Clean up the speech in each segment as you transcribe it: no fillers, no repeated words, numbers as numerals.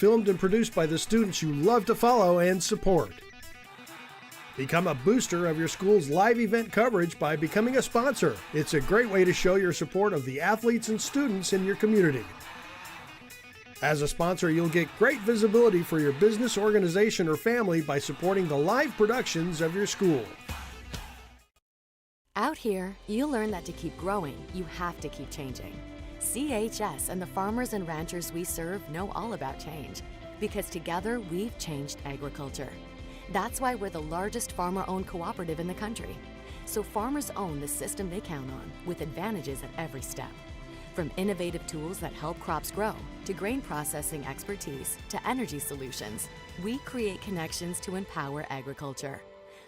filmed and produced by the students you love to follow and support. Become a booster of your school's live event coverage by becoming a sponsor. It's a great way to show your support of the athletes and students in your community. As a sponsor, you'll get great visibility for your business, organization, or family by supporting the live productions of your school. Out here, you learn that to keep growing, you have to keep changing. CHS and the farmers and ranchers we serve know all about change, because together we've changed agriculture. That's why we're the largest farmer-owned cooperative in the country. So farmers own the system they count on, with advantages at every step. From innovative tools that help crops grow, to grain processing expertise, to energy solutions, we create connections to empower agriculture.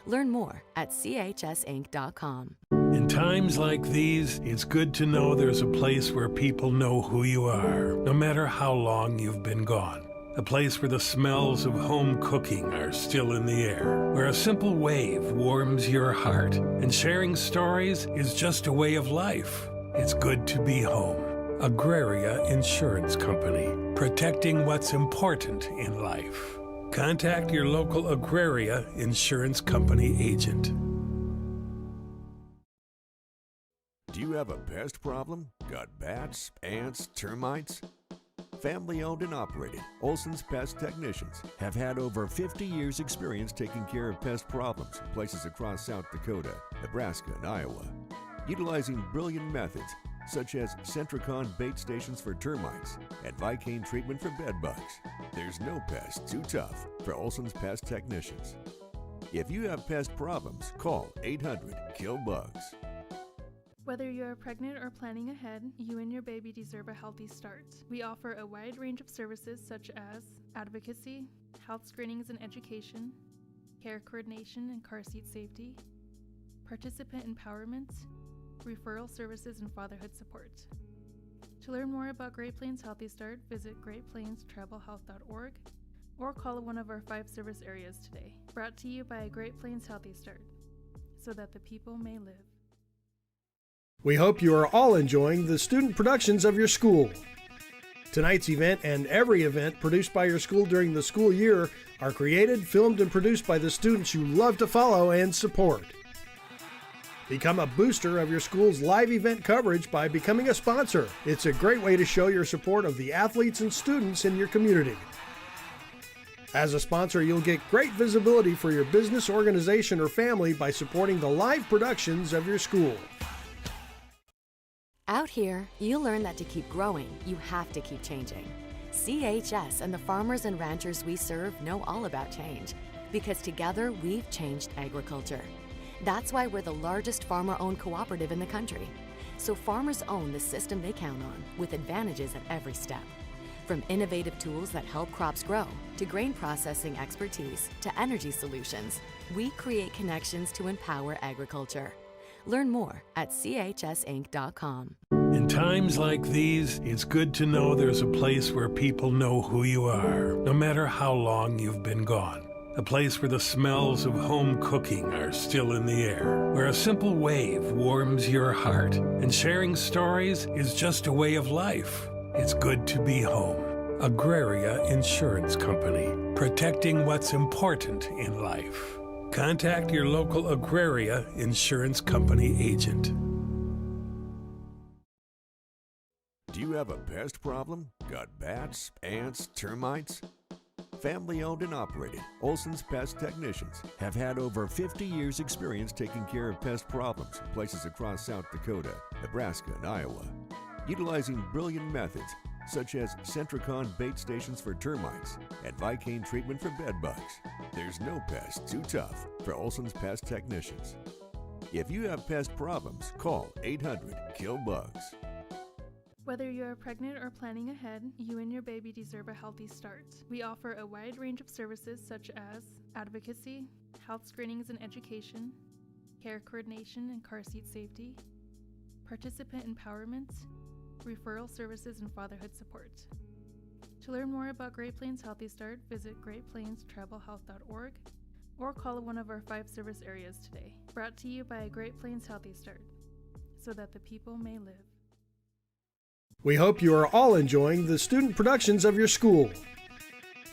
Learn more at chsinc.com. In times like these, it's good to know there's a place where people know who you are, no matter how long you've been gone. A place where the smells of home cooking are still in the air, where a simple wave warms your heart, and sharing stories is just a way of life. It's good to be home. Agraria Insurance Company, protecting what's important in life. Contact your local Agraria Insurance Company agent. Do you have a pest problem? Got bats, ants, termites? Family-owned and operated, Olson's Pest Technicians have had over 50 years' experience taking care of pest problems in places across South Dakota, Nebraska, and Iowa. Utilizing brilliant methods such as Centricon bait stations for termites and Vicane treatment for bed bugs. There's no pest too tough for Olson's Pest Technicians. If you have pest problems, call 800-KILL-BUGS. Whether you are pregnant or planning ahead, you and your baby deserve a healthy start. We offer a wide range of services such as advocacy, health screenings and education, care coordination and car seat safety, participant empowerment, referral services, and fatherhood support. To learn more about Great Plains Healthy Start, visit greatplainstravelhealth.org or call one of our 5 service areas today. Brought to you by Great Plains Healthy Start, so that the people may live. We hope you are all enjoying the student productions of your school. Tonight's event and every event produced by your school during the school year are created, filmed, and produced by the students you love to follow and support. Become a booster of your school's live event coverage by becoming a sponsor. It's a great way to show your support of the athletes and students in your community. As a sponsor, you'll get great visibility for your business, organization, or family by supporting the live productions of your school. Out here, you learn that to keep growing, you have to keep changing. CHS and the farmers and ranchers we serve know all about change, because together we've changed agriculture. That's why we're the largest farmer-owned cooperative in the country. So farmers own the system they count on, with advantages at every step. From innovative tools that help crops grow, to grain processing expertise, to energy solutions, we create connections to empower agriculture. Learn more at chsinc.com. In times like these, it's good to know there's a place where people know who you are, no matter how long you've been gone. A place where the smells of home cooking are still in the air, where a simple wave warms your heart, and sharing stories is just a way of life. It's good to be home. Agraria Insurance Company, protecting what's important in life. Contact your local Agraria Insurance Company agent. Do you have a pest problem? Got bats, ants, termites? Family-owned and operated, Olson's Pest Technicians have had over 50 years' experience taking care of pest problems in places across South Dakota, Nebraska, and Iowa. Utilizing brilliant methods such as Centricon bait stations for termites and Vicane treatment for bed bugs. There's no pest too tough for Olson's Pest Technicians. If you have pest problems, call 800-KILL-BUGS. Whether you are pregnant or planning ahead, you and your baby deserve a healthy start. We offer a wide range of services such as advocacy, health screenings and education, care coordination and car seat safety, participant empowerment, referral services, and fatherhood support. To learn more about Great Plains Healthy Start, visit greatplainstravelhealth.org or call one of our 5 service areas today. Brought to you by Great Plains Healthy Start, so that the people may live. We hope you are all enjoying the student productions of your school.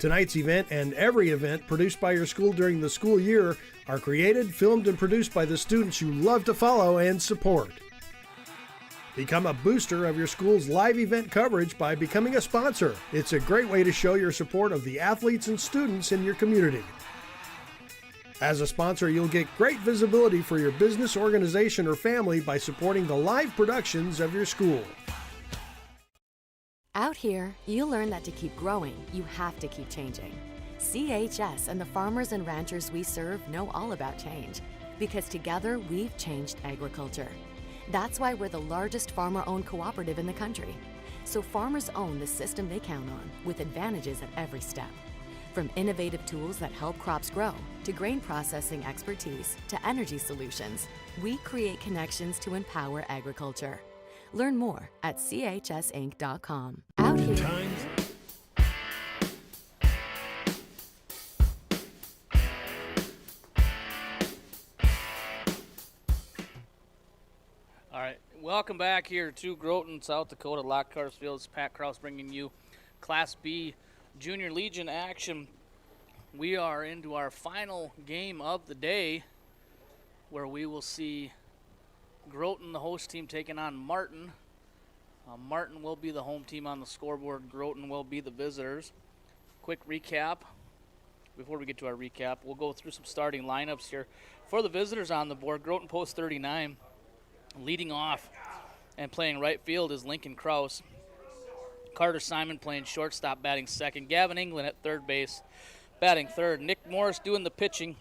Tonight's event and every event produced by your school during the school year are created, filmed, and produced by the students you love to follow and support. Become a booster of your school's live event coverage by becoming a sponsor. It's a great way to show your support of the athletes and students in your community. As a sponsor, you'll get great visibility for your business, organization, or family by supporting the live productions of your school. Out here, you learn that to keep growing, you have to keep changing. CHS and the farmers and ranchers we serve know all about change, because together we've changed agriculture. That's why we're the largest farmer-owned cooperative in the country. So farmers own the system they count on, with advantages at every step. From innovative tools that help crops grow, to grain processing expertise, to energy solutions, we create connections to empower agriculture. Learn more at chsinc.com. Out here. All right, welcome back here to Groton, South Dakota. Lockhart Fields. Pat Kraus bringing you Class B Junior Legion action. We are into our final game of the day, where we will see Groton, the host team, taking on Martin. Martin will be the home team on the scoreboard. Groton will be the visitors. Quick recap. Before we get to our recap, we'll go through some starting lineups here. For the visitors on the board, Groton post 39. Leading off and playing right field is Lincoln Kraus. Carter Simon playing shortstop, batting second. Gavin England at third base, batting third. Nick Morris doing the pitching,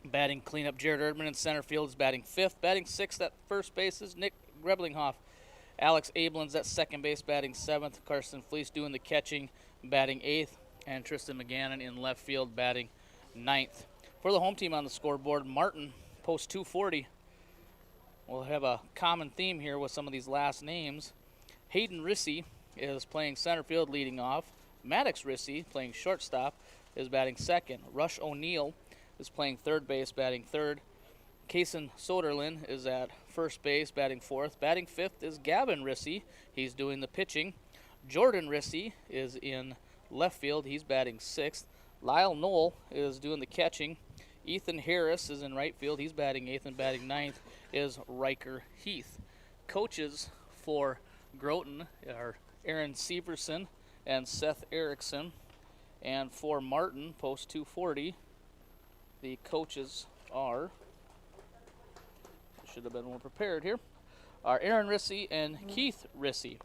batting cleanup. Jared Erdman in center field is batting fifth. Batting sixth at first base is Nick Greblinghoff. Alex Abelins at second base, batting seventh. Carson Fleece doing the catching, batting eighth. And Tristan McGannon in left field, batting ninth. For the home team on the scoreboard, Martin, post 240. We'll have a common theme here with some of these last names. Hayden Rissy is playing center field, leading off. Maddox Rissy, playing shortstop, is batting second. Rush O'Neill is playing third base, batting third. Kason Soderlin is at first base, batting fourth. Batting fifth is Gavin Rissy. He's doing the pitching. Jordan Rissy is in left field. He's batting sixth. Lyle Knoll is doing the catching. Ethan Harris is in right field. He's batting eighth, and batting ninth is Riker Heath. Coaches for Groton are Aaron Severson and Seth Erickson. And for Martin, post 240, the coaches are, should have been more prepared here, are Aaron Rissy and Keith Rissy.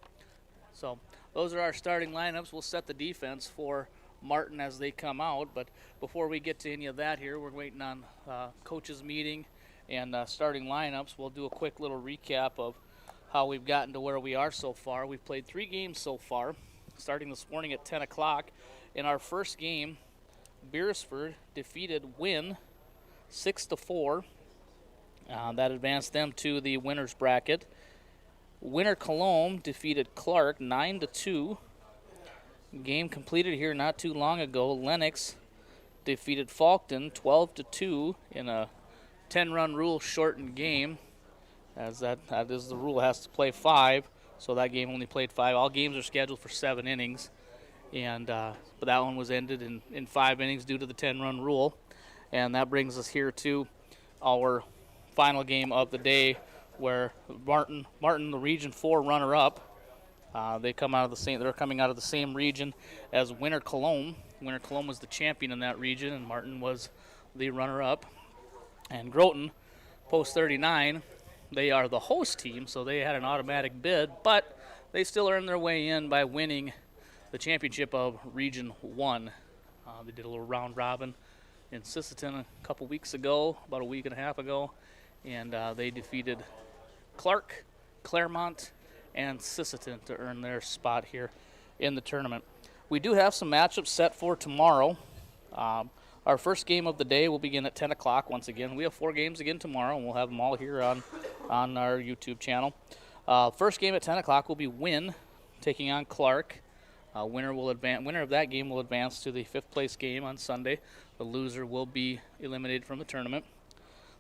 So those are our starting lineups. We'll set the defense for Martin as they come out, but before we get to any of that here, we're waiting on coaches meeting and starting lineups. We'll do a quick little recap of how we've gotten to where we are so far. We've played 3 games so far, starting this morning at 10 o'clock. In our first game, Beresford defeated Wynn 6-4. That advanced them to the winner's bracket. Winter Cologne defeated Clark 9-2. Game completed here not too long ago. Lennox defeated Faulkton 12-2 in a 10-run rule shortened game, as that is the rule, has to play 5, so that game only played 5. All games are scheduled for 7 innings, and but that one was ended in 5 innings due to the 10-run rule. And that brings us here to our final game of the day, where Martin, the Region 4 runner-up, they're coming out of the same region as Winter Cologne. Winter Cologne was the champion in that region, and Martin was the runner-up. And Groton, post 39, they are the host team, so they had an automatic bid, but they still earned their way in by winning the championship of Region 1. They did a little round robin in Sisseton a couple weeks ago, about a week and a half ago, and they defeated Clark, Claremont, and Sisseton to earn their spot here in the tournament. We do have some matchups set for tomorrow. Our first game of the day will begin at 10 o'clock once again. We have 4 games again tomorrow, and we'll have them all here on our YouTube channel. First game at 10 o'clock will be Wynn taking on Clark. Winner of that game will advance to the 5th place game on Sunday. The loser will be eliminated from the tournament.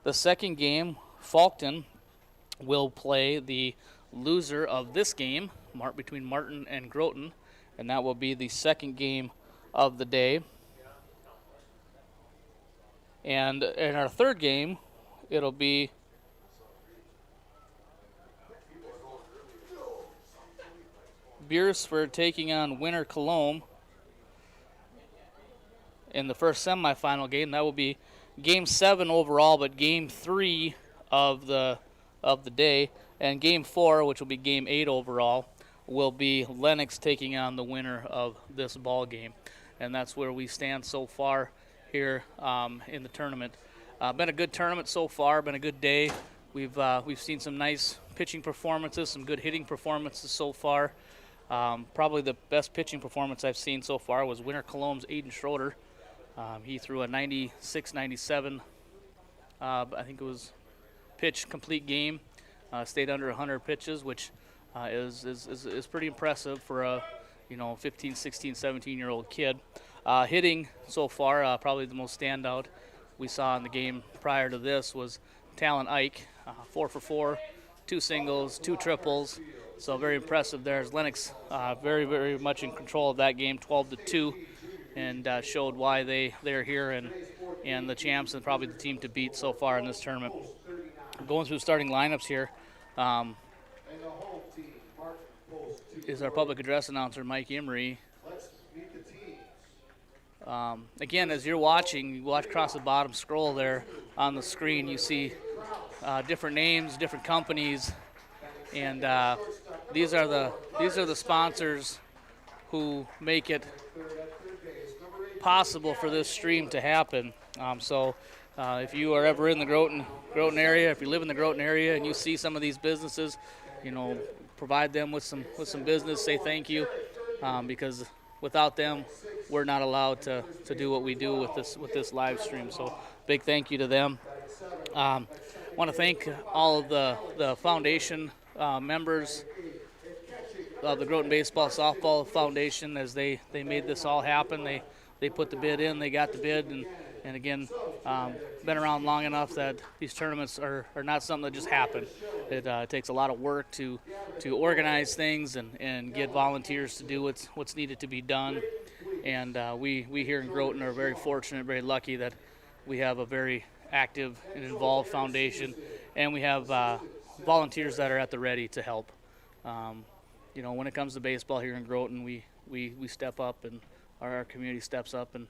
The second game, Faulkton will play the loser of this game between Martin and Groton, and that will be the second game of the day. And in our third game, it'll be Beersford taking on Winter Cologne in the first semifinal game. That will be Game 7 overall, but Game 3 of the day. And Game 4, which will be Game 8 overall, will be Lennox taking on the winner of this ball game. And that's where we stand so far here in the tournament. Been a good tournament so far, been a good day. We've seen some nice pitching performances, some good hitting performances so far. Probably the best pitching performance I've seen so far was Winter Cologne's Aiden Schroeder. He threw a 96-97, I think it was pitch complete game. Stayed under 100 pitches, which is pretty impressive for a 15, 16, 17-year-old kid. Hitting so far, probably the most standout we saw in the game prior to this was Talon Ike, 4 for 4, 2 singles, 2 triples. So very impressive there. As Lennox very, very much in control of that game, 12-2, and showed why they're here and the champs and probably the team to beat so far in this tournament. Going through starting lineups here is our public address announcer, Mike Emery. Again, as you're watching, you watch across the bottom scroll there on the screen, you see different names, different companies, and these are the sponsors who make it possible for this stream to happen. So if you are ever in the Groton area, if you live in the Groton area and you see some of these businesses, provide them with some business, say thank you, because without them, we're not allowed to do what we do with this live stream. So big thank you to them. Want to thank all of the foundation members of the Groton Baseball Softball Foundation as they made this all happen. They put the bid in, they got the bid, and again, been around long enough that these tournaments are not something that just happen. It takes a lot of work to organize things and get volunteers to do what's needed to be done. And we here in Groton are very fortunate, very lucky that we have a very active and involved foundation, and we have volunteers that are at the ready to help. When it comes to baseball here in Groton, we step up, and our community steps up and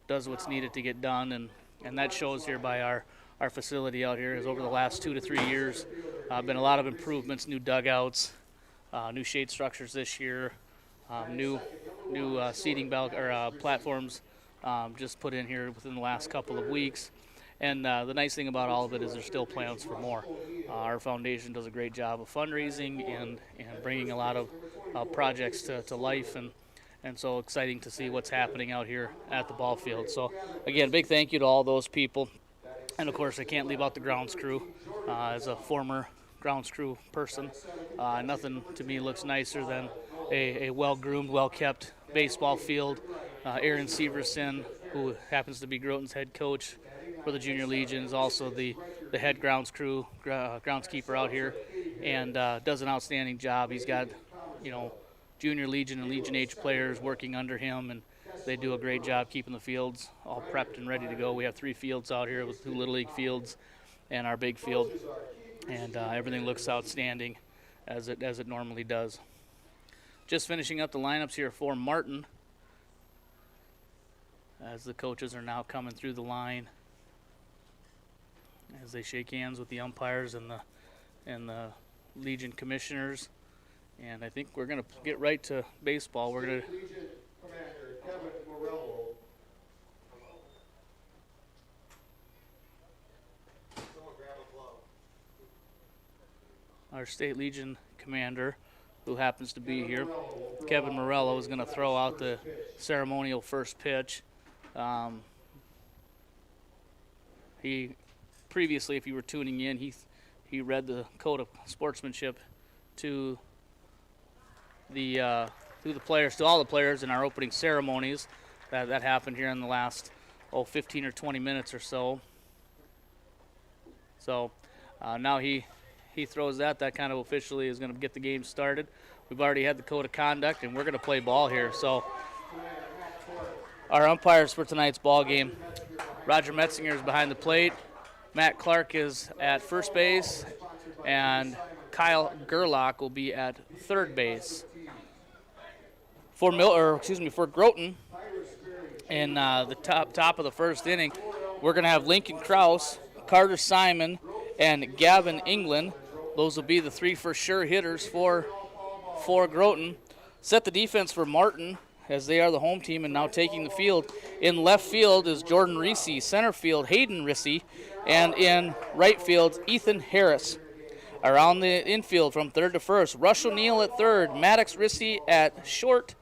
does what's needed to get done, and that shows here by our facility out here. Is over the last 2 to 3 years, been a lot of improvements, new dugouts, new shade structures this year, new seating platforms just put in here within the last couple of weeks. And the nice thing about all of it is there's still plans for more. Our foundation does a great job of fundraising and bringing a lot of projects to life, and so exciting to see what's happening out here at the ball field. So again, big thank you to all those people. And of course, I can't leave out the grounds crew. As a former grounds crew person, nothing to me looks nicer than a well-groomed, well-kept baseball field. Aaron Severson, who happens to be Groton's head coach for the Junior Legion, is also the head groundskeeper out here, and does an outstanding job. He's got, Junior Legion and Legion H players working under him, and they do a great job keeping the fields all prepped and ready to go. We have 3 fields out here with 2 Little League fields and our big field, and everything looks outstanding as it normally does. Just finishing up the lineups here for Martin as the coaches are now coming through the line as they shake hands with the umpires and the Legion commissioners. And I think we're going to get right to baseball. We're going to our State Legion commander, who happens to be here, Kevin Morello, is going to throw out the ceremonial first pitch. He previously, if you were tuning in, he read the code of sportsmanship to the players, to all the players in our opening ceremonies. That happened here in the last 15 or 20 minutes or so. So now he throws that kind of officially is going to get the game started. We've already had the code of conduct, and we're going to play ball here. So Our umpires for tonight's ball game. Roger Metzinger is behind the plate. Matt Clark is at first base, and Kyle Gerlach will be at third base. For Groton, in the top of the first inning, we're going to have Lincoln Krause, Carter Simon, and Gavin England. Those will be the three for sure hitters for Groton. Set the defense for Martin, as they are the home team and now taking the field. In left field is Jordan Ricci, center field Hayden Ricci, and in right field Ethan Harris. Around the infield from third to first, Rush O'Neill at third, Maddox Ricci at short.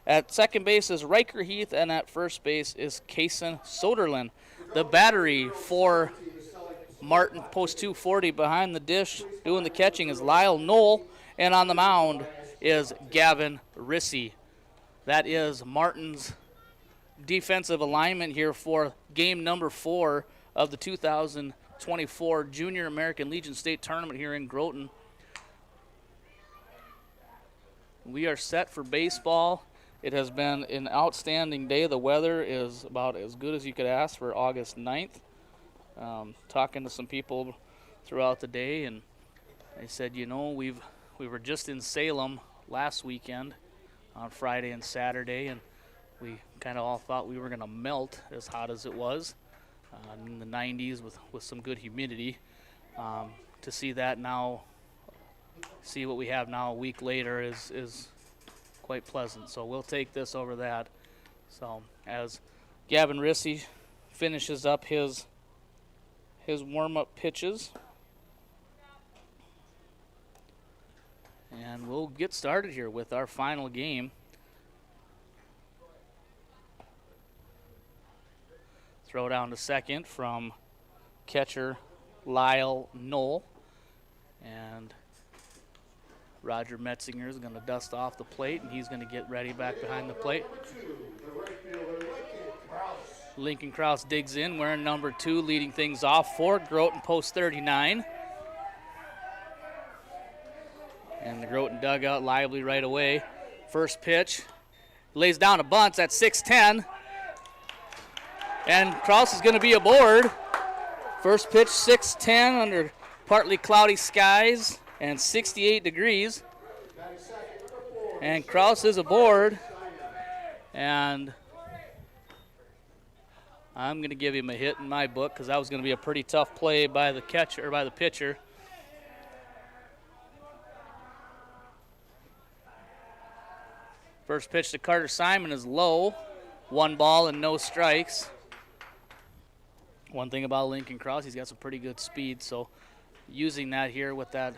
At second base is Riker Heath, and at first base is Kason Soderlin. The battery for Martin, post 240 behind the dish, doing the catching is Lyle Knoll, and on the mound is Gavin Ricci. That is Martin's defensive alignment here for game number 4 of the 2024 Junior American Legion State Tournament here in Groton. We are set for baseball. It has been an outstanding day. The weather is about as good as you could ask for August 9th. Talking to some people throughout the day, and they said, you know, we were just in Salem last weekend on Friday and Saturday, and we kind of all thought we were going to melt as hot as it was in the 90s with some good humidity. To see that now, see what we have now a week later is quite pleasant. So we'll take this over that. So as Gavin Ricci finishes up his warm-up pitches, and we'll get started here with our final game. Throw down to second from catcher Lyle Knoll, and Roger Metzinger is going to dust off the plate, and he's going to get ready back behind the plate. Lincoln Krause digs in, wearing number 2, leading things off for Groton, post 39. And the Groton dugout lively right away. First pitch, lays down a bunt, that's 6-10. And Krause is going to be aboard. First pitch, 6-10 under partly cloudy skies and 68 degrees. And Krause is aboard. And I'm going to give him a hit in my book because that was going to be a pretty tough play by the catcher, or by the pitcher. First pitch to Carter Simon is low. 1 ball and no strikes. One thing about Lincoln Krause, he's got some pretty good speed, so using that here with that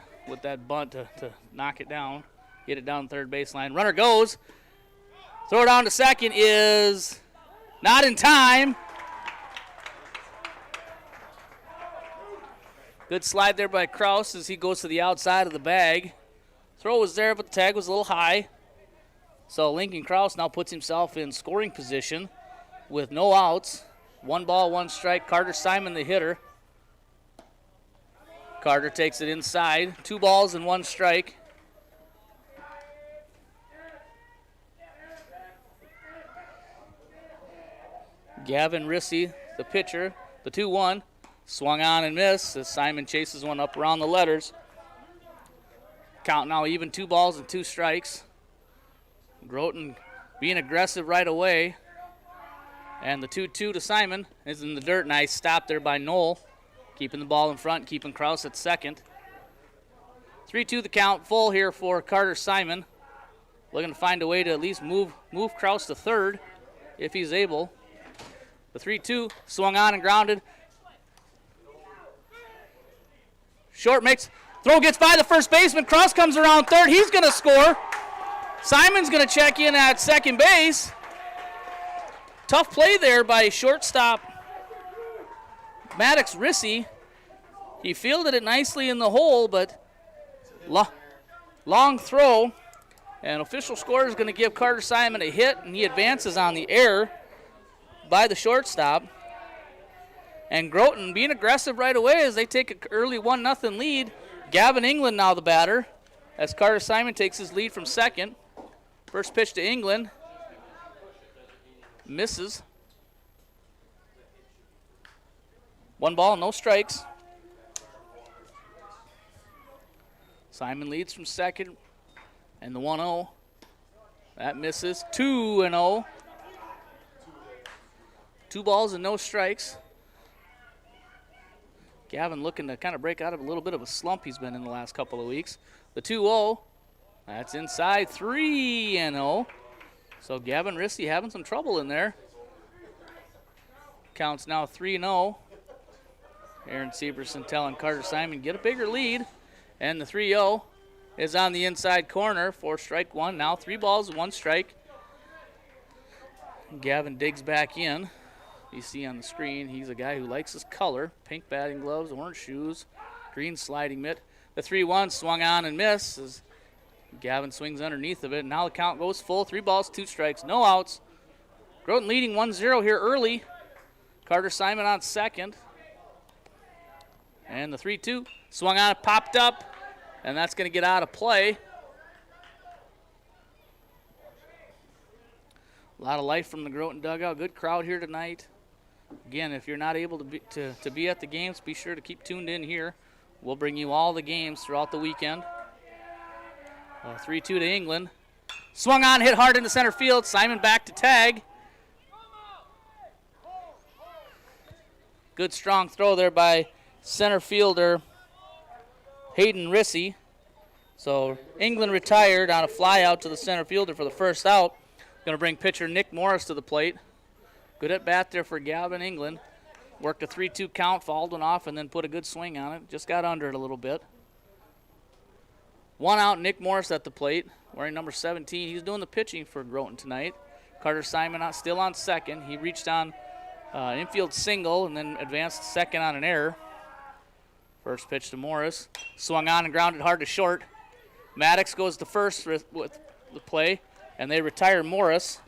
bunt to knock it down, get it down third baseline. Runner goes. Throw down to second is not in time. Good slide there by Krause as he goes to the outside of the bag. Throw was there, but the tag was a little high. So Lincoln Krause now puts himself in scoring position with no outs. 1 ball, 1 strike. Carter Simon, the hitter. Carter takes it inside. 2 balls and 1 strike. Gavin Ricci, the pitcher, the 2-1. Swung on and missed as Simon chases one up around the letters. Count now even, 2 balls and 2 strikes. Groton being aggressive right away. And the 2-2 to Simon is in the dirt. Nice stop there by Knoll. Keeping the ball in front, keeping Krause at second. 3-2 the count, full here for Carter Simon. Looking to find a way to at least move Krause to third if he's able. The 3-2 swung on and grounded. Short makes, throw gets by the first baseman. Krause comes around third. He's going to score. Simon's going to check in at second base. Tough play there by shortstop Maddox Ricci. He fielded it nicely in the hole, but long throw. And official score is going to give Carter Simon a hit, and he advances on the error by the shortstop. And Groton being aggressive right away as they take an early 1-0 lead. Gavin England now the batter as Carter Simon takes his lead from second. First pitch to England. misses. 1 ball, no strikes. Simon leads from second, and the 1-0. That misses. 2-0. 2 balls and no strikes. Gavin looking to kind of break out of a little bit of a slump he's been in the last couple of weeks. The 2-0, that's inside. 3-0. So Gavin Rissy having some trouble in there. Counts now 3-0. Aaron Severson telling Carter Simon, get a bigger lead. And the 3-0 is on the inside corner for strike 1. Now 3 balls and 1 strike. Gavin digs back in. You see on the screen, he's a guy who likes his color. Pink batting gloves, orange shoes, green sliding mitt. The 3-1 swung on and missed as Gavin swings underneath of it. Now the count goes full. 3 balls, 2 strikes, no outs. Groton leading 1-0 here early. Carter Simon on second. And the 3-2 swung on, popped up, and that's going to get out of play. A lot of life from the Groton dugout. Good crowd here tonight. Again, if you're not able to be at the games, be sure to keep tuned in here. We'll bring you all the games throughout the weekend. 3-2 to England. Swung on, hit hard into center field. Simon back to tag. Good strong throw there by center fielder Hayden Rissy. So England retired on a fly out to the center fielder for the first out. Going to bring pitcher Nick Morris to the plate. Good at bat there for Gavin England. Worked a 3-2 count, fouled one off, and then put a good swing on it. Just got under it a little bit. 1 out, Nick Morris at the plate, wearing number 17. He's doing the pitching for Groton tonight. Carter Simon still on second. He reached on infield single and then advanced second on an error. First pitch to Morris. Swung on and grounded hard to short. Maddox goes to first with the play, and they retire Morris.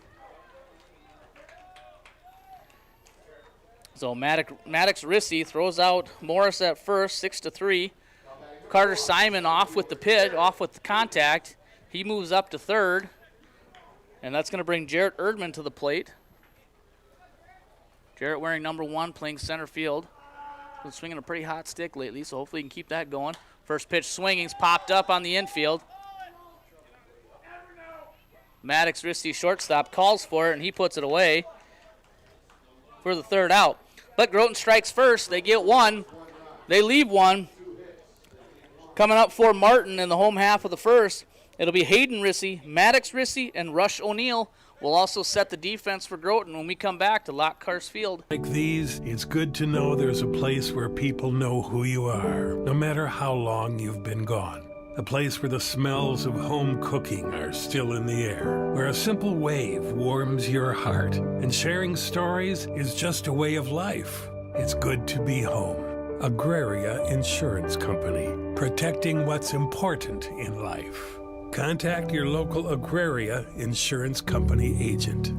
So Maddox Rissy throws out Morris at first, 6-3. Carter Simon off with the pitch, off with the contact. He moves up to third, and that's going to bring Jarrett Erdman to the plate. Jarrett wearing number 1, playing center field. Been swinging a pretty hot stick lately, so hopefully he can keep that going. First pitch swinging's popped up on the infield. Maddox Rissy, shortstop, calls for it, and he puts it away for the third out. But Groton strikes first. They get 1. They leave 1. Coming up for Martin in the home half of the first, it'll be Hayden Rissy, Maddox Rissy, and Rush O'Neill will also set the defense for Groton when we come back to Lockhurst Field. Like these, it's good to know there's a place where people know who you are, no matter how long you've been gone. A place where the smells of home cooking are still in the air, where a simple wave warms your heart, and sharing stories is just a way of life. It's good to be home. Agraria Insurance Company, protecting what's important in life. Contact your local Agraria Insurance Company agent.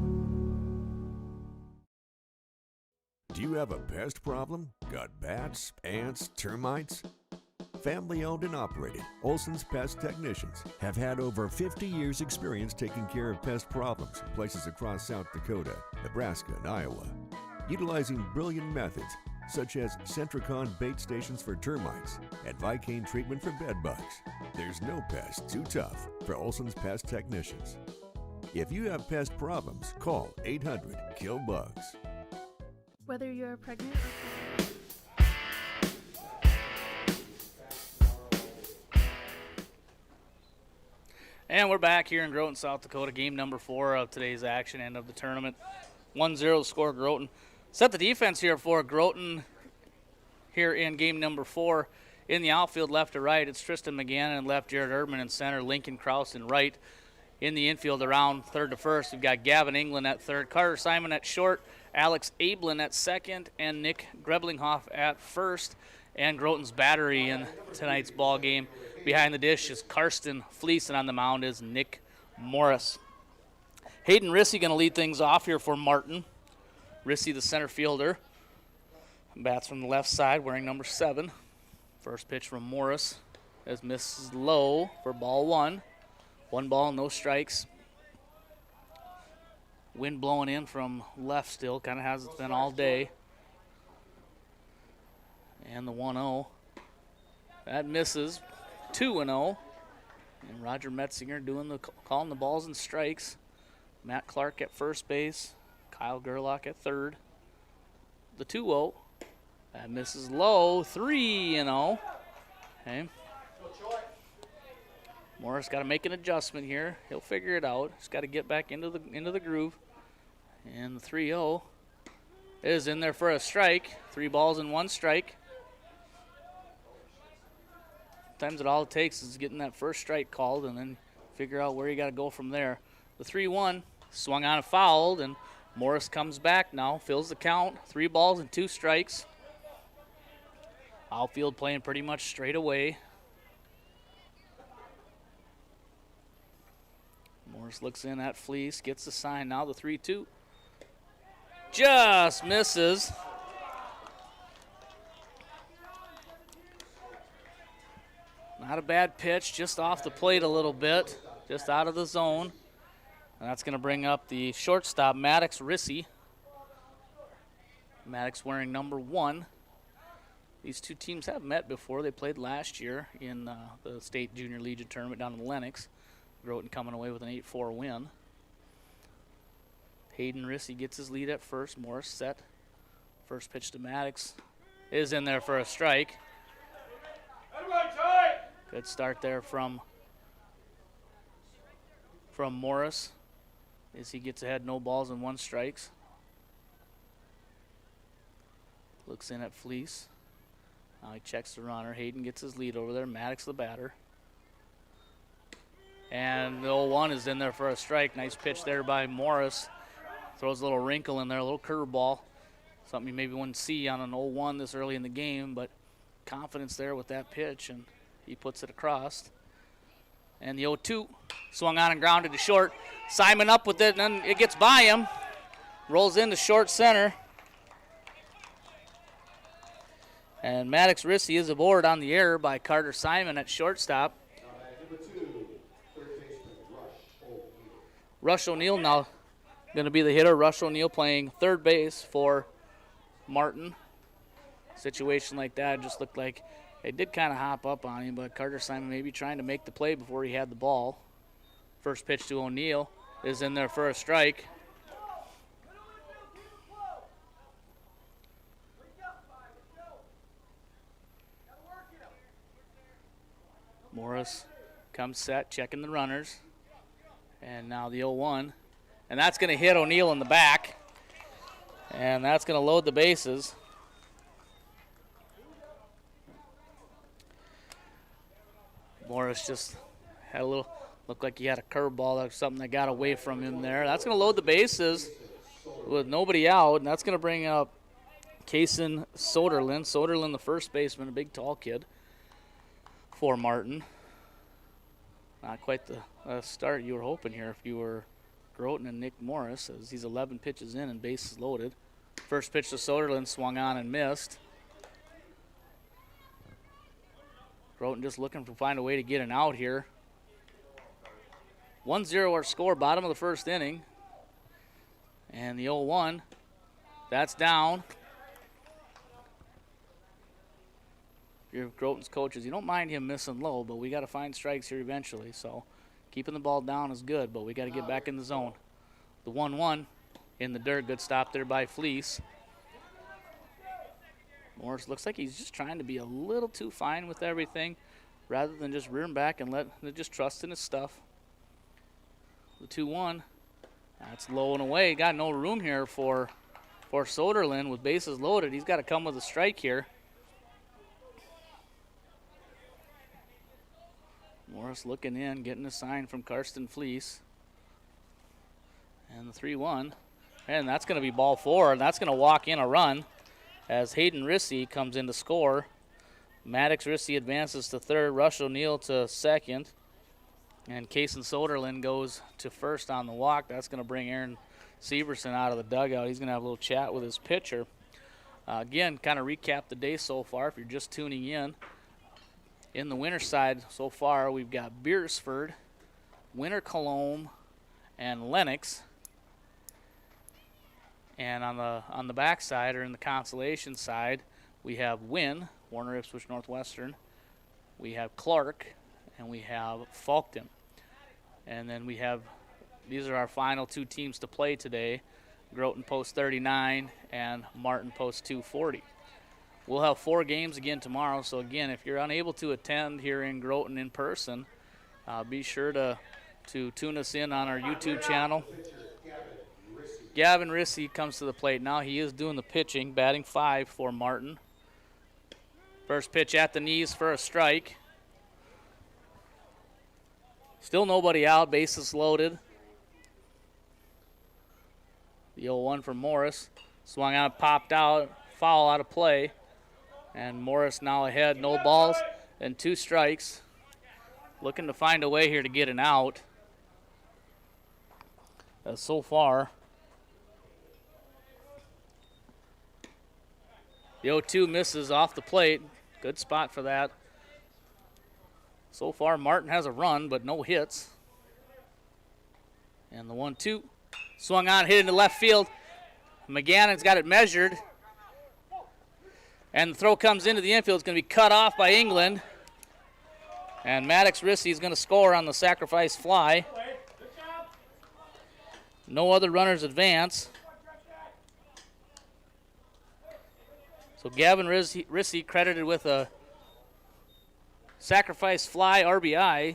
Do you have a pest problem? Got bats, ants, termites? Family owned and operated, Olson's Pest Technicians have had over 50 years experience taking care of pest problems in places across South Dakota, Nebraska, and Iowa. Utilizing brilliant methods such as Centricon bait stations for termites and Vicane treatment for bed bugs. There's no pest too tough for Olson's Pest Technicians. If you have pest problems, call 800-KILL-BUGS. Whether you're pregnant And we're back here in Groton, South Dakota. Game number 4 of today's action and of the tournament. 1-0 score Groton. Set the defense here for Groton here in game number 4. In the outfield, left to right, it's Tristan McGann in left, Jared Erdman in center, Lincoln Kraus in right. In the infield around third to first, we've got Gavin England at third, Carter Simon at short, Alex Ablin at second, and Nick Greblinghoff at first. And Groton's battery in tonight's ball game. Behind the dish is Karsten Fleece, and on the mound is Nick Morris. Hayden Rissy going to lead things off here for Martin. Rissy, the center fielder, bats from the left side, wearing number 7. First pitch from Morris as misses low for ball 1. 1 ball, no strikes. Wind blowing in from left still, kind of has been all day. And the 1-0. That misses. 2-0. And Roger Metzinger calling the balls and strikes. Matt Clark at first base. Kyle Gerlach at third. The 2-0. That misses low. 3-0. Okay. Morris got to make an adjustment here. He'll figure it out. He's got to get back into the groove. And the 3-0 is in there for a strike. 3 balls and 1 strike. Sometimes all it takes is getting that first strike called and then figure out where you got to go from there. The 3-1 swung on and fouled, and Morris comes back now, fills the count. 3 balls and 2 strikes. Outfield playing pretty much straight away. Morris looks in at Fleece, gets the sign now, the 3-2. Just misses. Not a bad pitch, just off the plate a little bit, just out of the zone. And that's going to bring up the shortstop, Maddox Rissy. Maddox wearing number 1. These two teams have met before. They played last year in the State Junior Legion Tournament down in Lenox. Groton coming away with an 8-4 win. Hayden Rissy gets his lead at first. Morris set. First pitch to Maddox is in there for a strike. Good start there from Morris as he gets ahead, no balls and 1 strikes. Looks in at Fleece. Now he checks the runner. Hayden gets his lead over there. Maddox the batter. And the 0-1 is in there for a strike. Nice pitch there by Morris. Throws a little wrinkle in there, a little curveball. Something you maybe wouldn't see on an 0-1 this early in the game, but confidence there with that pitch, and he puts it across. And the 0-2 swung on and grounded to short. Simon up with it, and then it gets by him. Rolls into short center. And Maddox Rissy is aboard on the error by Carter Simon at shortstop. Rush O'Neill now going to be the hitter. Rush O'Neill playing third base for Martin. Situation like that just looked like they did kind of hop up on him, but Carter Simon maybe trying to make the play before he had the ball. First pitch to O'Neill is in there for a strike. Morris comes set, checking the runners. And now the 0-1. And that's going to hit O'Neill in the back. And that's going to load the bases. Morris just had a little, looked like he had a curveball or something that got away from him there. That's going to load the bases with nobody out. And that's going to bring up Kaysen Soderlin. Soderlin, the first baseman, a big, tall kid for Martin. Not quite the start you were hoping here if you were Groton and Nick Morris, as he's 11 pitches in and bases loaded. First pitch to Soderlin swung on and missed. Groton just looking to find a way to get an out here. 1-0 our score, bottom of the first inning. And the 0-1, that's down. Your Groton's coaches, you don't mind him missing low, but we got to find strikes here eventually. So keeping the ball down is good, but we got to get back in the zone. The 1-1 in the dirt, good stop there by Fleece. Morris looks like he's just trying to be a little too fine with everything rather than just rear him back and just trust in his stuff. The 2-1, that's low and away. Got no room here for Soderlin with bases loaded. He's got to come with a strike here. Morris looking in, getting a sign from Karsten Fleece. And the 3-1. And that's going to be ball 4, and that's going to walk in a run as Hayden Rissy comes in to score. Maddox Rissy advances to third, Rush O'Neill to second, and Kaysen Soderlin goes to first on the walk. That's going to bring Aaron Severson out of the dugout. He's going to have a little chat with his pitcher. Again, kind of recap the day so far if you're just tuning in. In the winter side so far, we've got Beersford, Winter Cologne, and Lenox. And on the back side, or in the consolation side, we have Wynn, Warner Ipswich Northwestern. We have Clark, and we have Falkton. And then we have, these are our final two teams to play today. Groton post 39 and Martin post 240. We'll have 4 games again tomorrow. So again, if you're unable to attend here in Groton in person, be sure to tune us in on our YouTube channel. Gavin Rissy comes to the plate now. He is doing the pitching, batting 5 for Martin. First pitch at the knees for a strike. Still nobody out, bases loaded. The 0-1 for Morris. Swung out, popped out, foul out of play. And Morris now ahead, no balls and 2 strikes. Looking to find a way here to get an out. So far, the 0-2 misses off the plate. Good spot for that. So far, Martin has a run, but no hits. And the 1-2 swung on, hit into left field. McGannon's got it measured. And the throw comes into the infield. It's going to be cut off by England. And Maddox Rissy is going to score on the sacrifice fly. No other runners advance. So Gavin Rissy credited with a sacrifice fly RBI,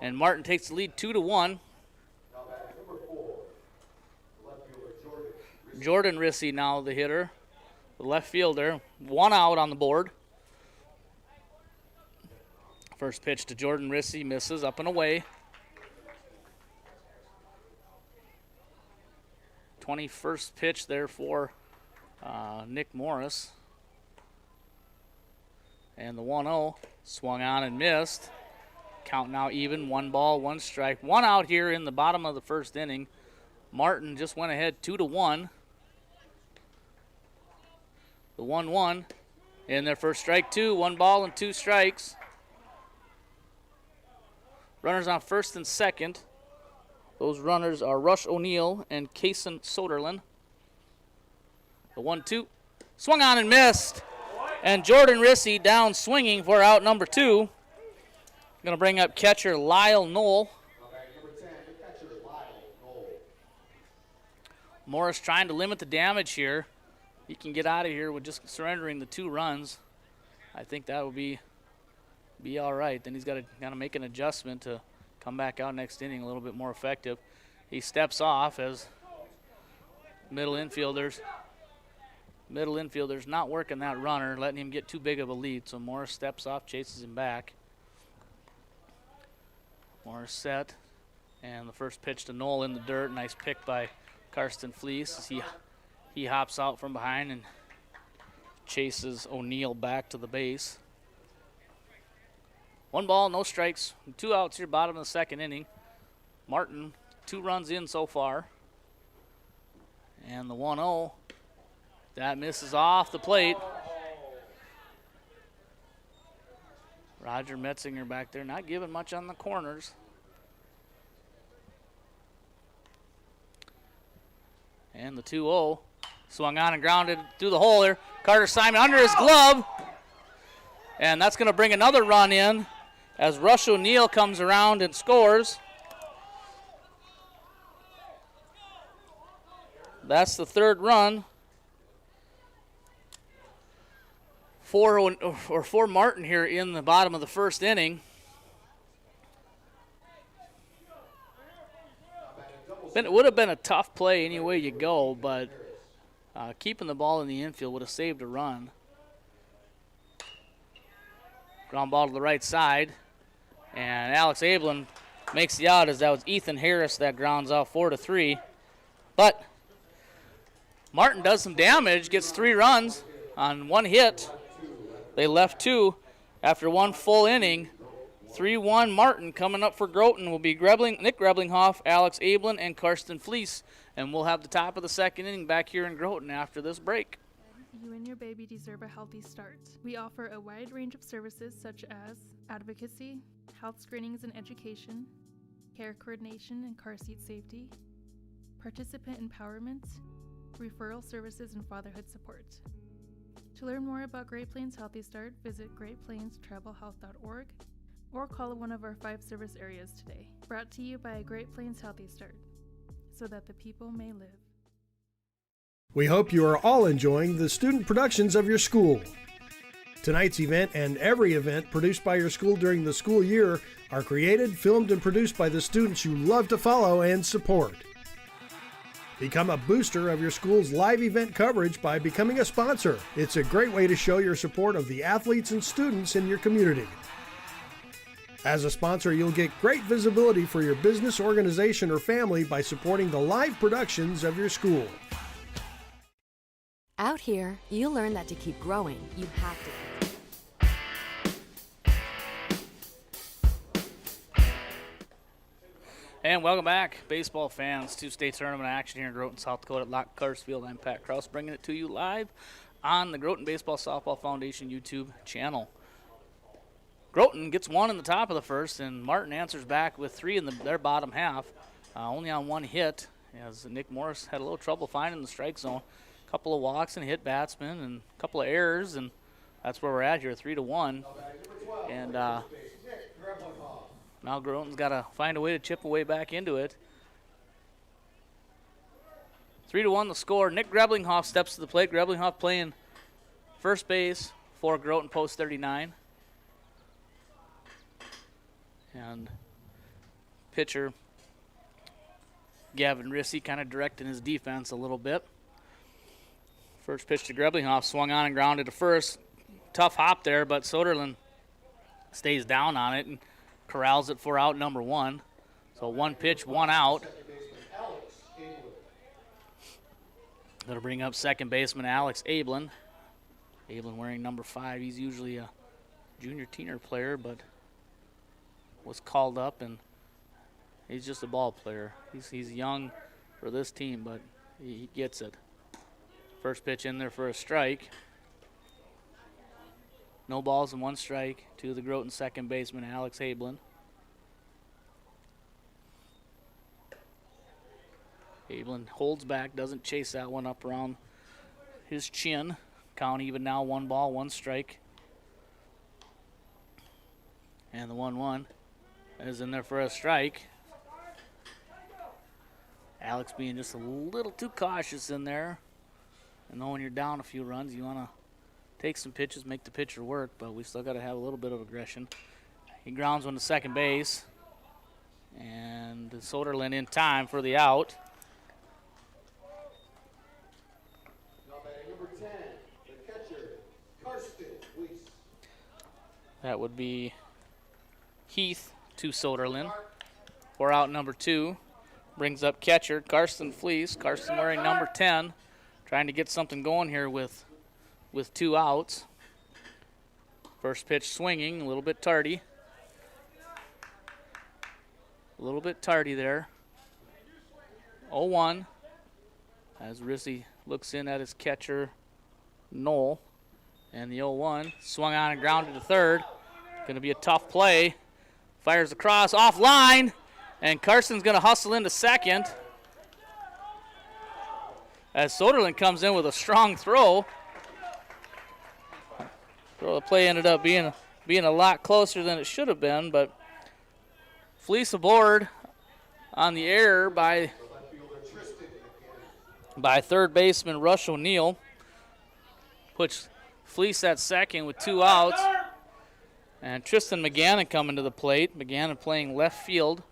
and Martin takes the lead 2-1. Jordan Rissy now the hitter, the left fielder. 1 out on the board. First pitch to Jordan Rissy, misses up and away. 21st pitch there for Nick Morris. And the 1-0 swung on and missed. Count now even, 1 ball, 1 strike. 1 out here in the bottom of the first inning. Martin just went ahead 2-1. The 1-1 in their first strike 2, 1 ball and 2 strikes. Runners on first and second. Those runners are Rush O'Neill and Kaysen Soderlin. The 1-2 swung on and missed. And Jordan Rissy down swinging for out number 2. Going to bring up catcher Lyle Knoll. Morris trying to limit the damage here. He can get out of here with just surrendering the 2 runs. I think that would be all right. Then he's got to make an adjustment to come back out next inning a little bit more effective. He steps off as middle infielders not working that runner, letting him get too big of a lead. So Morris steps off, chases him back. Morris set, and the first pitch to Knoll in the dirt. Nice pick by Karsten Fleece as he hops out from behind and chases O'Neill back to the base. 1 ball, no strikes, 2 outs here, bottom of the second inning. Martin, 2 runs in so far. And the 1-0, that misses off the plate. Roger Metzinger back there, not giving much on the corners. And the 2-0 swung on and grounded through the hole there. Carter Simon under his glove. And that's going to bring another run in as Rush O'Neill comes around and scores. That's the 3rd run for Martin here in the bottom of the first inning. It would have been a tough play any way you go, but keeping the ball in the infield would have saved a run. Ground ball to the right side, and Alex Ablin makes the out as that was Ethan Harris that grounds out 4-3. But Martin does some damage, gets 3 runs on 1 hit. They left 2 after 1 full inning. 3-1 Martin. Coming up for Groton will be Nick Greblinghoff, Alex Ablin, and Karsten Fleece. And we'll have the top of the second inning back here in Groton after this break. You and your baby deserve a healthy start. We offer a wide range of services such as advocacy, health screenings and education, care coordination and car seat safety, participant empowerment, referral services, and fatherhood support. To learn more about Great Plains Healthy Start, visit greatplainstravelhealth.org or call one of our 5 service areas today. Brought to you by Great Plains Healthy Start, so that the people may live. We hope you are all enjoying the student productions of your school. Tonight's event and every event produced by your school during the school year are created, filmed, and produced by the students you love to follow and support. Become a booster of your school's live event coverage by becoming a sponsor. It's a great way to show your support of the athletes and students in your community. As a sponsor, you'll get great visibility for your business, organization, or family by supporting the live productions of your school. Out here, you'll learn that to keep growing, you have to. And welcome back, baseball fans, to state tournament action here in Groton, South Dakota at Lock Cars Field. I'm Pat Kraus, bringing it to you live on the Groton Baseball Softball Foundation YouTube channel. Groton gets 1 in the top of the first, and Martin answers back with 3 in their bottom half, only on 1 hit, as Nick Morris had a little trouble finding the strike zone. A couple of walks and hit batsmen and a couple of errors, and that's where we're at here, 3-1. And now Groton's got to find a way to chip away back into it. 3-1 the score. Nick Greblinghoff steps to the plate. Greblinghoff playing first base for Groton post 39. And pitcher Gavin Rissy kind of directing his defense a little bit. First pitch to Greblinghoff, swung on and grounded to first. Tough hop there, but Soderlund stays down on it and corrals it for out number 1. So 1 pitch, 1 out. Going to bring up second baseman Alex Ablin. Ablin wearing number 5. He's usually a junior teener player, but was called up, and he's just a ball player. He's young for this team, but he gets it. First pitch in there for a strike. No balls and 1 strike to the Groton second baseman, Alex Ablin. Ablin holds back, doesn't chase that one up around his chin. Count even now, 1 ball, 1 strike. And the 1-1 is in there for a strike. Alex being just a little too cautious in there. And then when you're down a few runs, you want to take some pitches, make the pitcher work, but we still got to have a little bit of aggression. He grounds one to second base. And Soderlund in time for the out. Number 10, the catcher, Karsten Weiss. That would be Heath to Soderlund. For out number 2. Brings up catcher Karsten Fleece. Karsten wearing number 10. Trying to get something going here with 2 outs. First pitch swinging, a little bit tardy. A little bit tardy there. 0-1 as Rissy looks in at his catcher, Knoll. And the 0-1 swung on and grounded to third. Going to be a tough play. Fires across, offline, and Carson's going to hustle into second. As Soderlund comes in with a strong throw. The play ended up being a lot closer than it should have been, but Fleece aboard on the error by third baseman Rush O'Neill. Puts Fleece at second with 2 outs. And Tristan McGannon coming to the plate. McGannon playing left field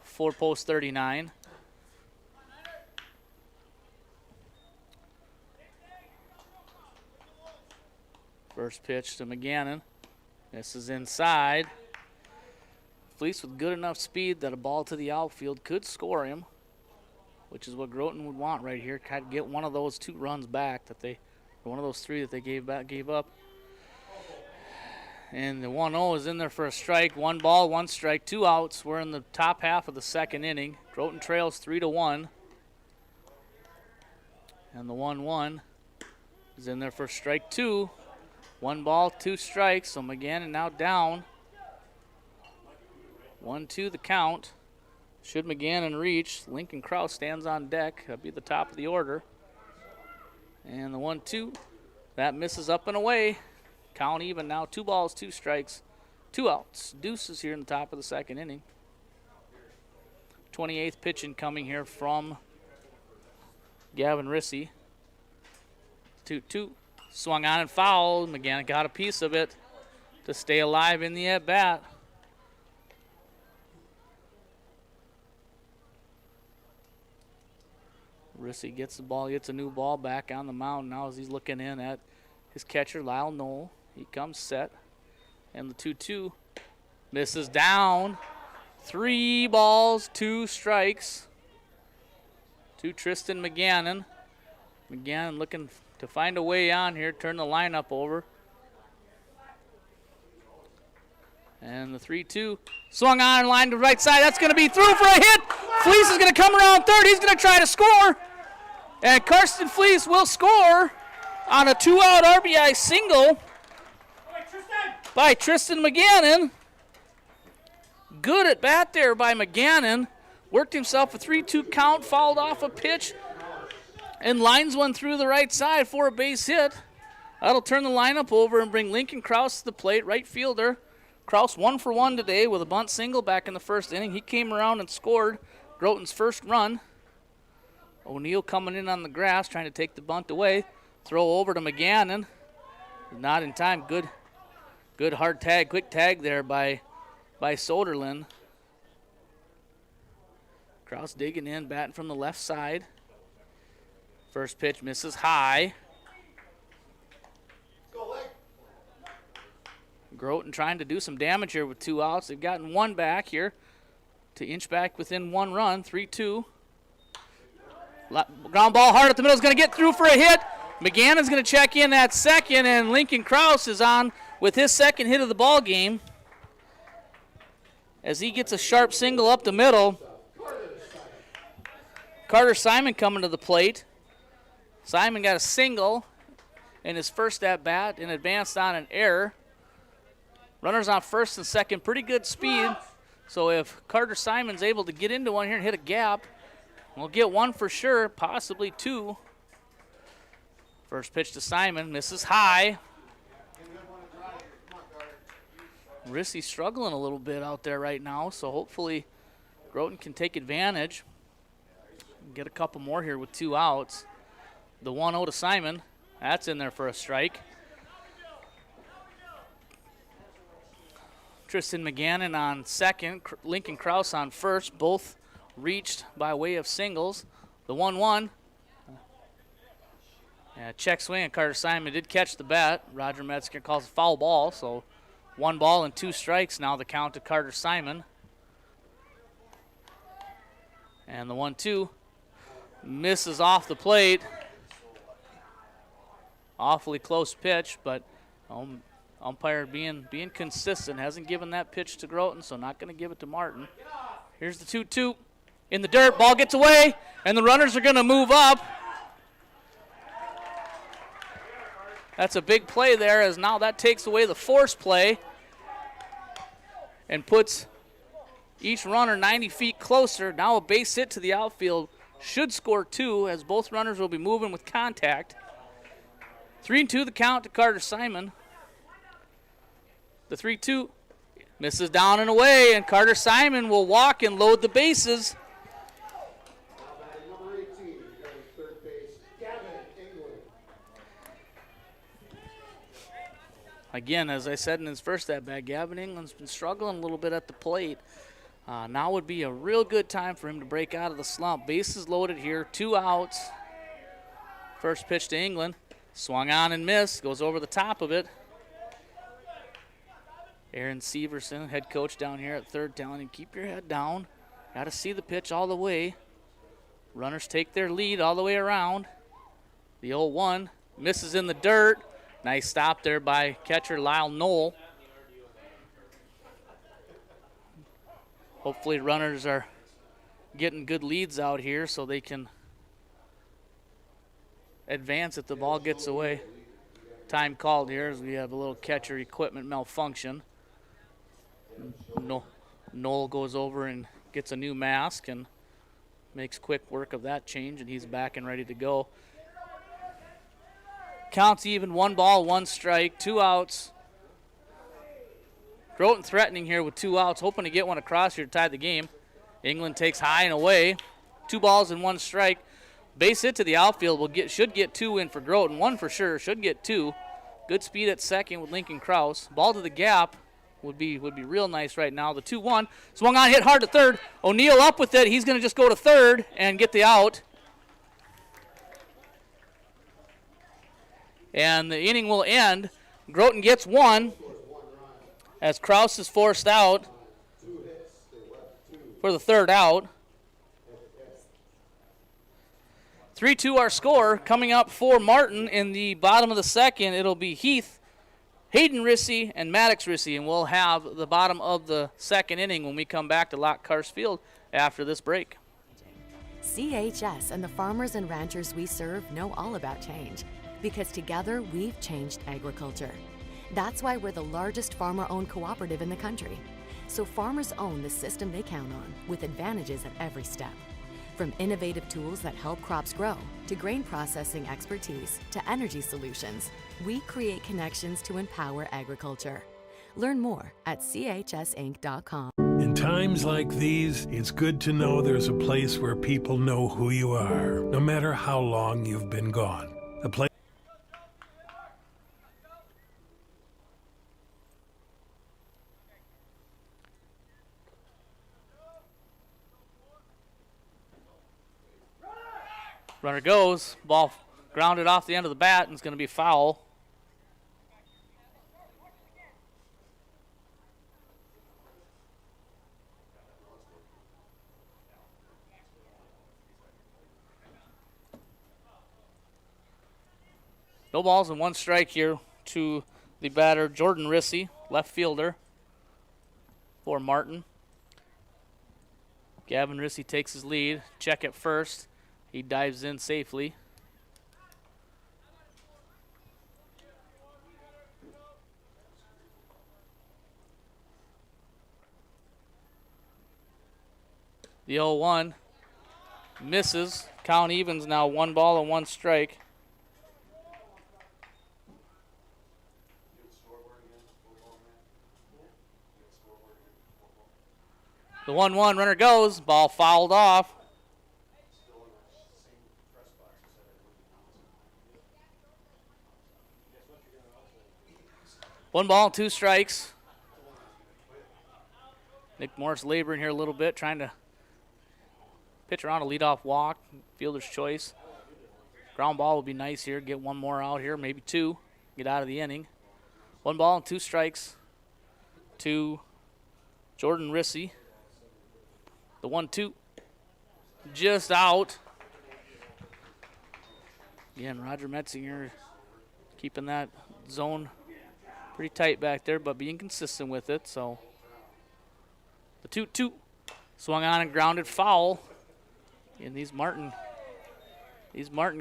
for post 39. First pitch to McGannon. This is inside. Fleece with good enough speed that a ball to the outfield could score him, which is what Groton would want right here. Kind of get one of those 2 runs back one of those 3 that they gave up. And the 1-0 is in there for a strike. 1 ball, 1 strike, 2 outs. We're in the top half of the second inning. Groton trails 3-1. And the 1-1 is in there for strike 2. 1 ball, 2 strikes. So McGannon now down. 1-2 the count. Should McGannon reach, Lincoln Kraus stands on deck. That'll be the top of the order. And the 1-2, that misses up and away. Count even now, 2 balls, 2 strikes, 2 outs. Deuces here in the top of the second inning. 28th pitch incoming here from Gavin Rissy. 2-2, swung on and fouled. McGannon got a piece of it to stay alive in the at-bat. Rissy gets the ball, gets a new ball back on the mound now as he's looking in at his catcher, Lyle Knoll. He comes set, and the 2-2 misses down. 3 balls, 2 strikes to Tristan McGannon. McGannon looking to find a way on here, turn the lineup over. And the 3-2 swung on, line to the right side. That's going to be through for a hit. Fleece is going to come around third. He's going to try to score. And Karsten Fleece will score on a 2-out RBI single by Tristan McGannon. Good at bat there by McGannon. Worked himself a 3-2 count, fouled off a pitch, and lines one through the right side for a base hit. That'll turn the lineup over and bring Lincoln Krause to the plate, right fielder. Krause 1 for 1 today with a bunt single back in the first inning. He came around and scored Groton's first run. O'Neill coming in on the grass, trying to take the bunt away. Throw over to McGannon. Not in time. Good hard tag, quick tag there by Soderlin. Krause digging in, batting from the left side. First pitch misses high. Groton trying to do some damage here with 2 outs. They've gotten 1 back here to inch back within 1 run. 3-2. Ground ball hard at the middle is going to get through for a hit. McGannon's going to check in at second, and Lincoln Krause is on with his second hit of the ball game as he gets a sharp single up the middle. Carter Simon coming to the plate. Simon got a single in his first at-bat and advanced on an error. Runners on first and second, pretty good speed. So if Carter Simon's able to get into one here and hit a gap, we'll get 1 for sure, possibly 2. First pitch to Simon, misses high. Rissy's struggling a little bit out there right now, so hopefully Groton can take advantage. Get a couple more here with 2 outs. The 1-0 to Simon, that's in there for a strike. Tristan McGannon on second, Lincoln Krause on first, both reached by way of singles. The 1-1. Check swing, and Carter Simon did catch the bat. Roger Metzger calls a foul ball, so 1 ball and 2 strikes now the count to Carter Simon. And the 1-2 misses off the plate. Awfully close pitch, but umpire being consistent, hasn't given that pitch to Groton, so not going to give it to Martin. Here's the 2-2 in the dirt. Ball gets away, and the runners are going to move up. That's a big play there, as now that takes away the force play and puts each runner 90 feet closer. Now a base hit to the outfield should score 2, as both runners will be moving with contact. 3-2 the count to Carter Simon. The 3-2 misses down and away, and Carter Simon will walk and load the bases. Number 18, third base, Gavin England. Again, as I said in his first at-bat, Gavin England's been struggling a little bit at the plate. Now would be a real good time for him to break out of the slump. Bases loaded here, 2 outs. First pitch to England. Swung on and missed, goes over the top of it. Aaron Severson, head coach down here at third, telling him, keep your head down. Got to see the pitch all the way. Runners take their lead all the way around. The 0-1 misses in the dirt. Nice stop there by catcher Lyle Knoll. Hopefully runners are getting good leads out here so they can advance if the ball gets away. Time called here as we have a little catcher equipment malfunction. Knoll goes over and gets a new mask and makes quick work of that change, and he's back and ready to go. Counts even, 1 ball, 1 strike, 2 outs. Groton threatening here with 2 outs, hoping to get one across here to tie the game. England takes high and away. 2 balls and 1 strike. Base hit to the outfield should get 2 in for Groton. 1 for sure, should get 2. Good speed at second with Lincoln Krause. Ball to the gap would be real nice right now. The 2-1 swung on, hit hard to third. O'Neal up with it. He's going to just go to third and get the out. And the inning will end. Groton gets 1 as Krause is forced out for the 3rd out. 3-2 our score. Coming up for Martin in the bottom of the 2nd, it'll be Heath, Hayden Rissy, and Maddox Rissy, and we'll have the bottom of the 2nd inning when we come back to Lockhart Field after this break. CHS and the farmers and ranchers we serve know all about change, because together we've changed agriculture. That's why we're the largest farmer-owned cooperative in the country. So farmers own the system they count on, with advantages at every step. From innovative tools that help crops grow, to grain processing expertise, to energy solutions, we create connections to empower agriculture. Learn more at chsinc.com. In times like these, it's good to know there's a place where people know who you are, no matter how long you've been gone. A place. Runner goes, ball grounded off the end of the bat, and it's going to be foul. No balls and 1 strike here to the batter, Jordan Rissy, left fielder for Martin. Gavin Rissy takes his lead, check at first. He dives in safely. The 0-1 misses. Count evens now, 1 ball and 1 strike. The 1-1 runner goes, ball fouled off. 1 ball, 2 strikes. Nick Morris laboring here a little bit, trying to pitch around a leadoff walk, fielder's choice. Ground ball would be nice here, get 1 more out here, maybe 2, get out of the inning. 1 ball and 2 strikes to Jordan Rissy. The 1-2, just out. Again, Roger Metzinger keeping that zone pretty tight back there, but being consistent with it. So the 2-2 swung on and grounded foul. And these Martin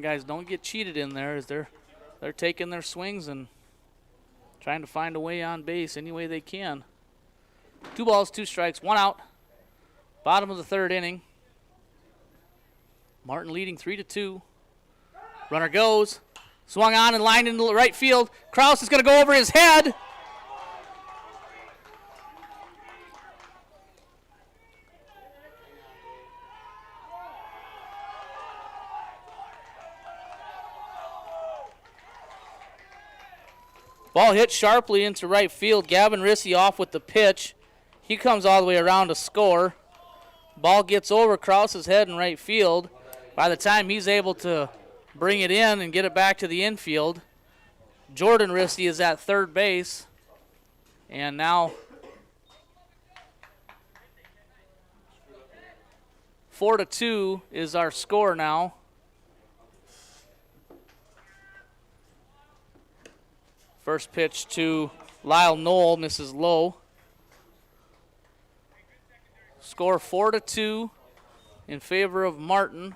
guys don't get cheated in there, as they're taking their swings and trying to find a way on base any way they can. 2 balls, 2 strikes, 1 out. Bottom of the 3rd inning. Martin leading 3-2. Runner goes. Swung on and lined into the right field. Krause is going to go over his head. Ball hit sharply into right field. Gavin Rissy off with the pitch. He comes all the way around to score. Ball gets over Krause's head in right field. By the time he's able to bring it in and get it back to the infield, Jordan Rissy is at 3rd base. And now 4-2 is our score now. First pitch to Lyle Knoll, misses low. Score 4-2 in favor of Martin.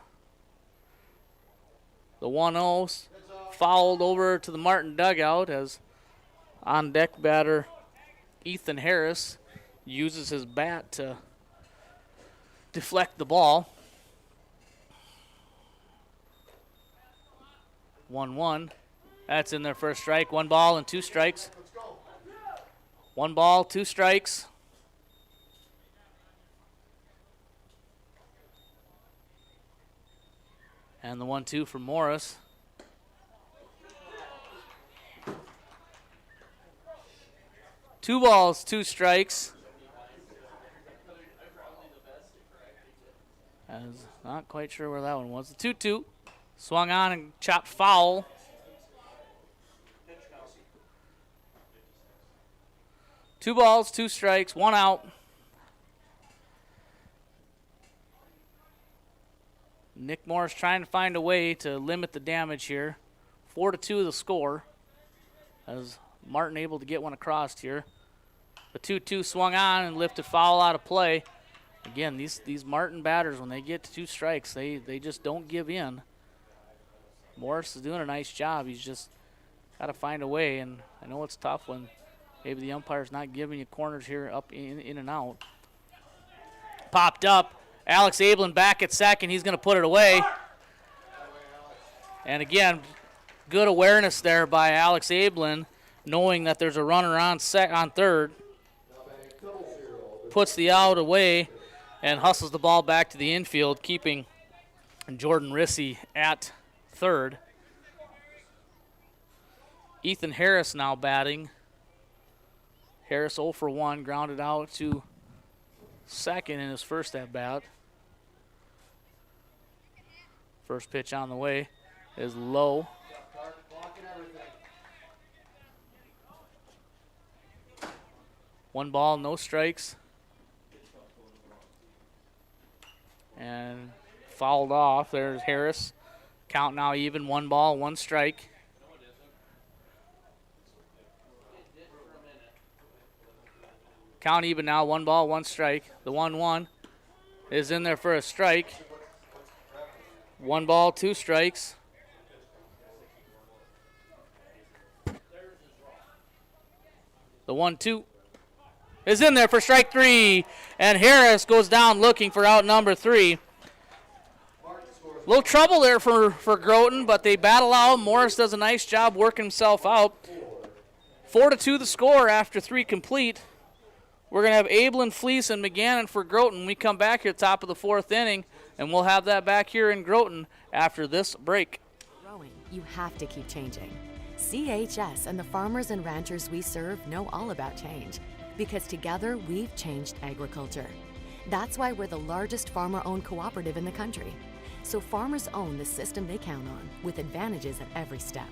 The 1-0 fouled over to the Martin dugout as on-deck batter Ethan Harris uses his bat to deflect the ball. 1-1. That's in there for a strike. 1 ball and 2 strikes. 1 ball, 2 strikes. And the 1-2 from Morris. Two balls, 2 strikes. I was not quite sure where that one was. The 2-2 swung on and chopped foul. Two balls, 2 strikes, 1 out. Nick Morris trying to find a way to limit the damage here. 4-2 the score. As Martin able to get one across here. The 2-2 swung on and lifted foul out of play. Again, these Martin batters, when they get to 2 strikes, they just don't give in. Morris is doing a nice job. He's just got to find a way, and I know it's tough when maybe the umpire's not giving you corners here up in and out. Popped up. Alex Ablin back at second. He's going to put it away. And again, good awareness there by Alex Ablin, knowing that there's a runner on third. Puts the out away and hustles the ball back to the infield, keeping Jordan Rissy at third. Ethan Harris now batting. Harris 0 for 1, grounded out to second in his first at-bat. First pitch on the way is low. 1 ball, no strikes. And fouled off. There's Harris. Count now even. 1 ball, 1 strike. Count even now. 1 ball, 1 strike. The 1-1 is in there for a strike. 1 ball, 2 strikes. The 1-2 is in there for strike 3. And Harris goes down looking for out number 3. A little trouble there for Groton, but they battle out. Morris does a nice job working himself out. 4-2 the score after 3 complete. We're going to have Ablin, Fleece, and McGannon for Groton. We come back here top of the 4th inning, and we'll have that back here in Groton after this break. Growing, you have to keep changing. CHS and the farmers and ranchers we serve know all about change, because together we've changed agriculture. That's why we're the largest farmer-owned cooperative in the country. So farmers own the system they count on, with advantages at every step.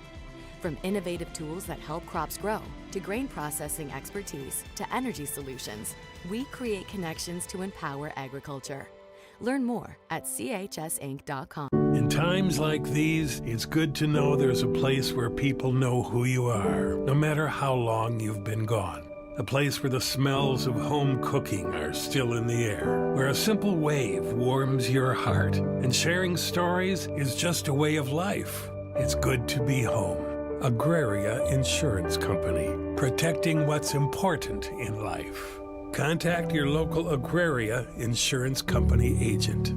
From innovative tools that help crops grow, to grain processing expertise, to energy solutions, we create connections to empower agriculture. Learn more at chsinc.com. In times like these, it's good to know there's a place where people know who you are, no matter how long you've been gone. A place where the smells of home cooking are still in the air, where a simple wave warms your heart, and sharing stories is just a way of life. It's good to be home. Agraria Insurance Company, protecting what's important in life. Contact your local Agraria Insurance Company agent.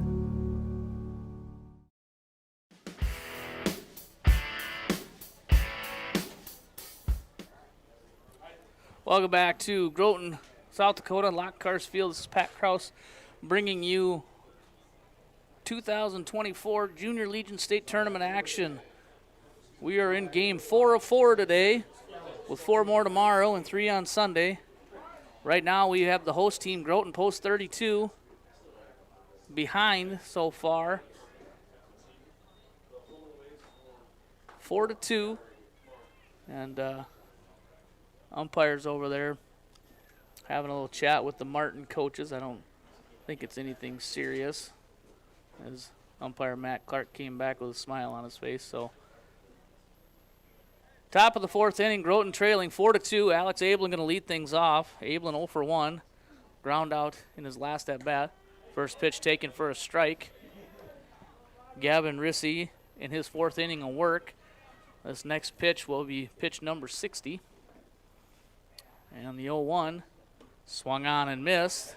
Welcome back to Groton, South Dakota, Lockhart Field. This is Pat Kraus bringing you 2024 Junior Legion State Tournament action. We are in game 4 of 4 today, with 4 more tomorrow and 3 on Sunday. Right now we have the host team, Groton Post 32, behind so far. 4-2, and umpires over there having a little chat with the Martin coaches. I don't think it's anything serious, as umpire Matt Clark came back with a smile on his face. So top of the 4th inning, Groton trailing 4-2. Alex Ablin going to lead things off. Ablin 0 for 1, ground out in his last at bat. First pitch taken for a strike. Gavin Rissy in his 4th inning of work. This next pitch will be pitch number 60. And the 0-1 swung on and missed.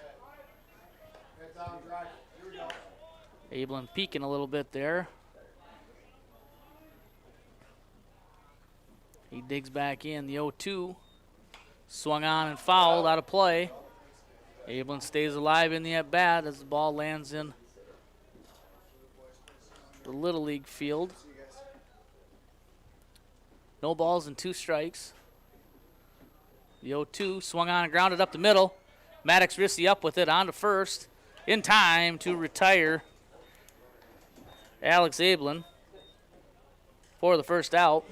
Ablin peeking a little bit there. He digs back in. The 0-2 swung on and fouled, out of play. Ablin stays alive in the at-bat as the ball lands in the Little League field. No balls and 2 strikes. The 0-2 swung on and grounded up the middle. Maddox Rissy up with it on to first in time to retire Alex Ablin for the first out.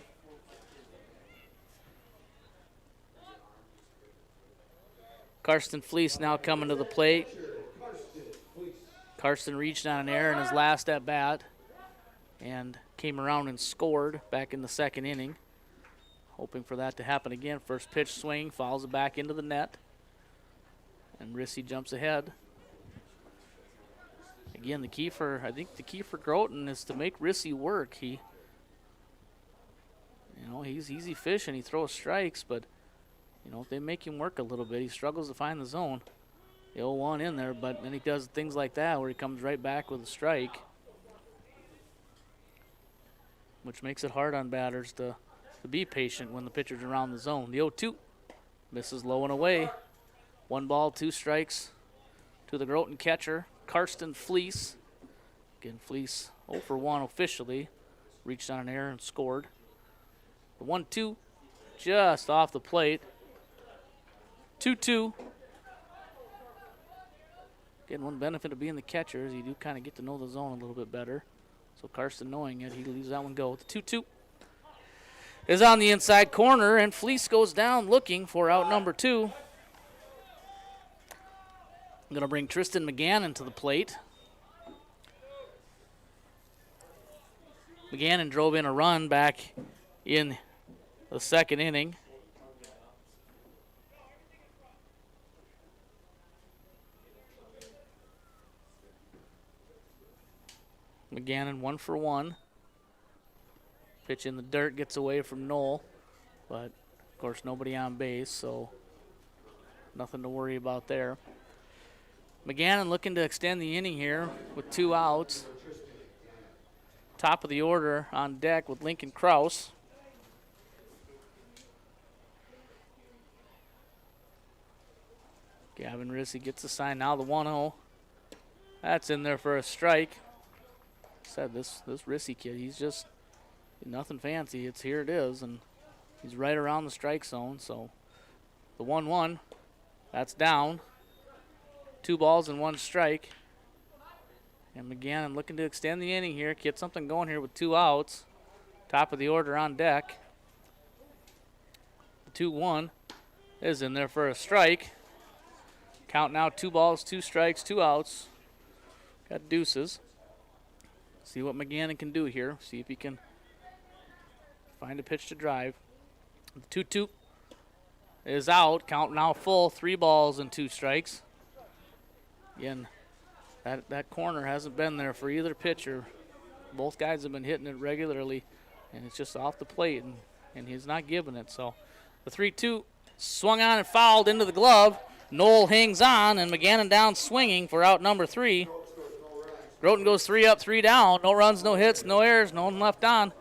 Karsten Fleece now coming to the plate. Karsten reached on an error in his last at bat and came around and scored back in the second inning. Hoping for that to happen again. First pitch swing, fouls it back into the net. And Rissy jumps ahead. Again, I think the key for Groton is to make Rissy work. He's easy fish and he throws strikes, but if they make him work a little bit, he struggles to find the zone. The 0-1 in there, but then he does things like that where he comes right back with a strike, which makes it hard on batters to be patient when the pitcher's around the zone. The 0-2 misses low and away. 1 ball, 2 strikes to the Groton catcher, Karsten Fleece. Again, Fleece 0 for 1 officially. Reached on an error and scored. The 1-2 just off the plate. 2-2. Again, one benefit of being the catcher is you do kind of get to know the zone a little bit better. So Karsten, knowing it, he leaves that one go. The 2-2 is on the inside corner, and Fleece goes down looking for out number 2. I'm going to bring Tristan McGannon to the plate. McGannon drove in a run back in the second inning. McGannon 1 for 1. Pitch in the dirt, gets away from Knoll, but of course nobody on base, so nothing to worry about there. McGannon looking to extend the inning here with 2 outs. Top of the order on deck with Lincoln Kraus. Gavin Rissy gets the sign now, the 1-0. That's in there for a strike. Said this Rissy kid, he's just nothing fancy. Here it is, and he's right around the strike zone. So the 1-1, that's down. 2 balls and 1 strike. And McGannon looking to extend the inning here, get something going here with 2 outs. Top of the order on deck. The 2-1 is in there for a strike. Count now 2 balls, 2 strikes, 2 outs. Got deuces. See what McGannon can do here. See if he can find a pitch to drive. The 2-2 is out. Count now full. 3 balls and 2 strikes. Again, that corner hasn't been there for either pitcher. Both guys have been hitting it regularly, and it's just off the plate, and he's not giving it. So the 3-2 swung on and fouled into the glove. Knoll hangs on, and McGannon down swinging for out number 3. Groton goes 3 up, 3 down. No runs, no hits, no errors, no one left on.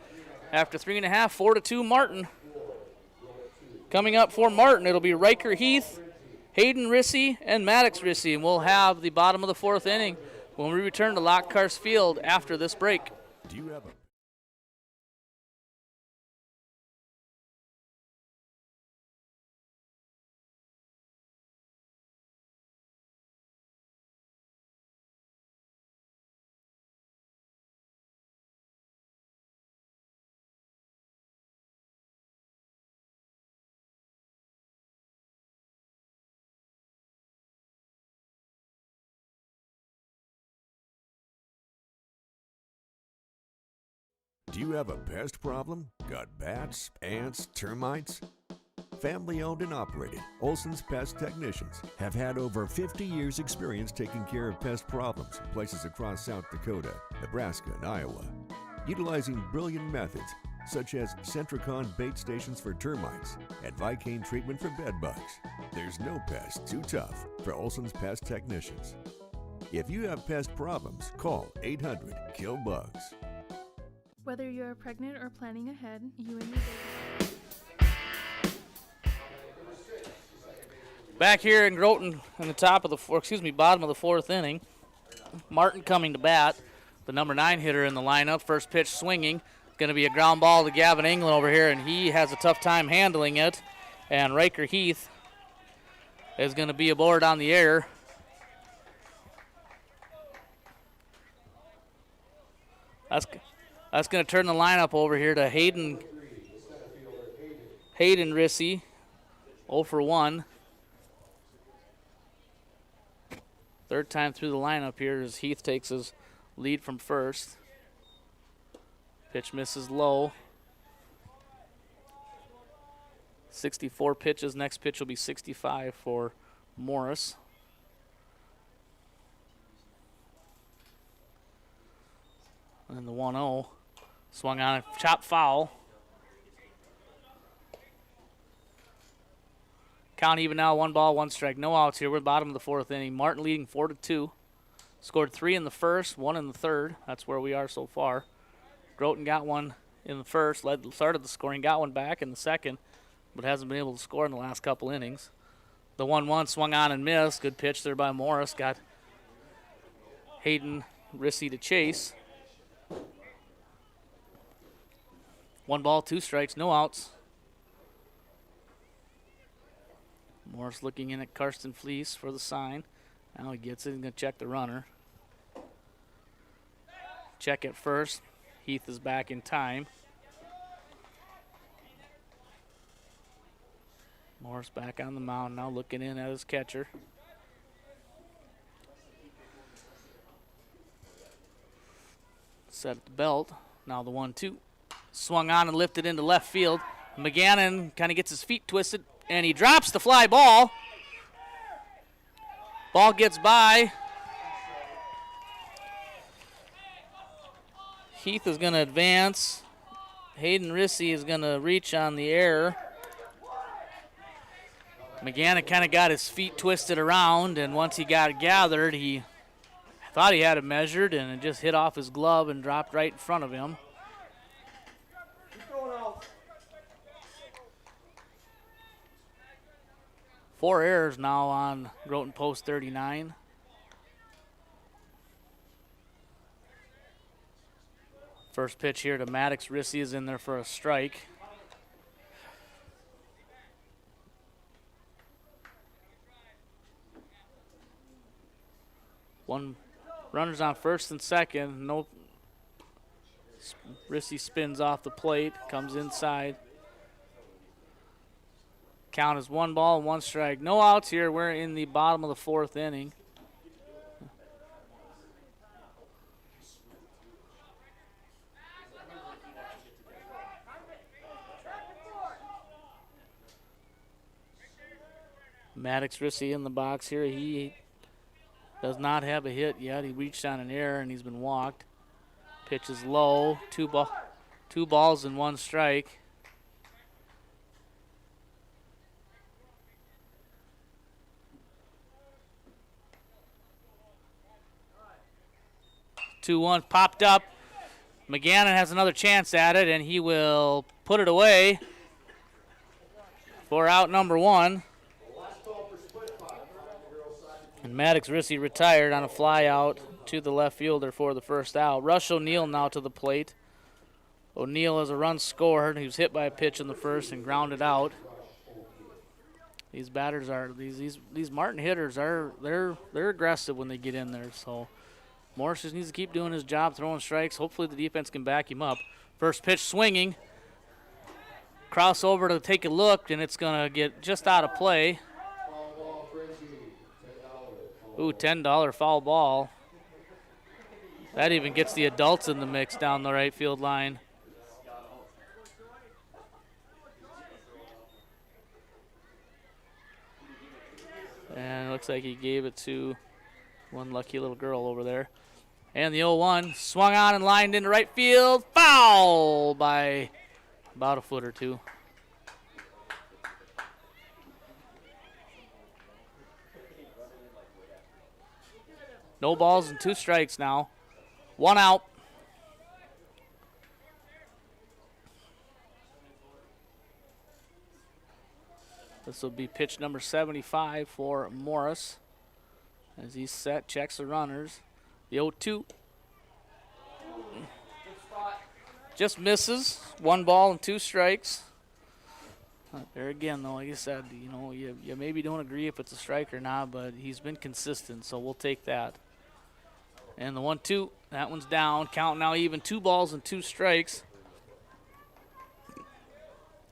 After 3.5, 4-2 Martin. Coming up for Martin, it'll be Riker Heath, Hayden Rissy, and Maddox Rissy. And we'll have the bottom of the 4th inning when we return to Lockhart Field after this break. Do you have a Do you have a pest problem? Got bats, ants, termites? Family owned and operated, Olson's Pest Technicians have had over 50 years experience taking care of pest problems in places across South Dakota, Nebraska, and Iowa. Utilizing brilliant methods such as Centricon bait stations for termites and Vicane treatment for bed bugs. There's no pest too tough for Olson's Pest Technicians. If you have pest problems, call 800-KILL-BUGS. Whether you're pregnant or planning ahead, you and your baby. Back here in Groton in the bottom of the fourth inning. Martin coming to bat, the number 9 hitter in the lineup. First pitch swinging. Going to be a ground ball to Gavin England over here, and he has a tough time handling it. And Riker Heath is going to be aboard on the air. That's going to turn the lineup over here to Hayden Rissy, 0 for 1. Third time through the lineup here as Heath takes his lead from first. Pitch misses low. 64 pitches. Next pitch will be 65 for Morris. And the 1-0 swung on a chop foul. Count even now, 1 ball, 1 strike, no outs here. We're bottom of the fourth inning. Martin leading 4-2. Scored 3 in the first, 1 in the third. That's where we are so far. Groton got one in the first, started the scoring, got one back in the second, but hasn't been able to score in the last couple innings. The 1-1 swung on and missed. Good pitch there by Morris. Got Hayden Rissy to chase. 1 ball, 2 strikes, no outs. Morris looking in at Karsten Fleece for the sign. Now he gets it. He's going to check the runner. Check it first. Heath is back in time. Morris back on the mound now, looking in at his catcher. Set the belt. Now the 1-2. Swung on and lifted into left field. McGannon kind of gets his feet twisted, and he drops the fly ball. Ball gets by. Heath is going to advance. Hayden Rissy is going to reach on the air. McGannon kind of got his feet twisted around, and once he got it gathered, he thought he had it measured, and it just hit off his glove and dropped right in front of him. 4 errors now on Groton Post 39. First pitch here to Maddox. Rissy is in there for a strike. One runners on first and second. No. Rissy spins off the plate, comes inside. Count is 1 ball, 1 strike. No outs here. We're in the bottom of the fourth inning. Maddox Rissy in the box here. He does not have a hit yet. He reached on an error and he's been walked. Pitch is low. 2 balls and 1 strike. Two one popped up. McGannon has another chance at it, and he will put it away for out number 1. And Maddox Rissy retired on a fly out to the left fielder for the first out. Rush O'Neill now to the plate. O'Neill has a run scored. He was hit by a pitch in the first and grounded out. These batters are these Martin hitters are they're aggressive when they get in there. So Morris just needs to keep doing his job, throwing strikes. Hopefully the defense can back him up. First pitch swinging. Cross over to take a look, and it's going to get just out of play. Ooh, $10 foul ball. That even gets the adults in the mix down the right field line. And it looks like he gave it to one lucky little girl over there. And the 0-1 swung on and lined into right field. Foul by about a foot or two. No balls and 2 strikes now. 1 out. This will be pitch number 75 for Morris. As he's set, checks the runners. The 0-2. Just misses. 1 ball and 2 strikes. There again, though, like I said, you maybe don't agree if it's a strike or not, but he's been consistent, so we'll take that. And the 1-2, that one's down. Count now even, 2 balls and 2 strikes.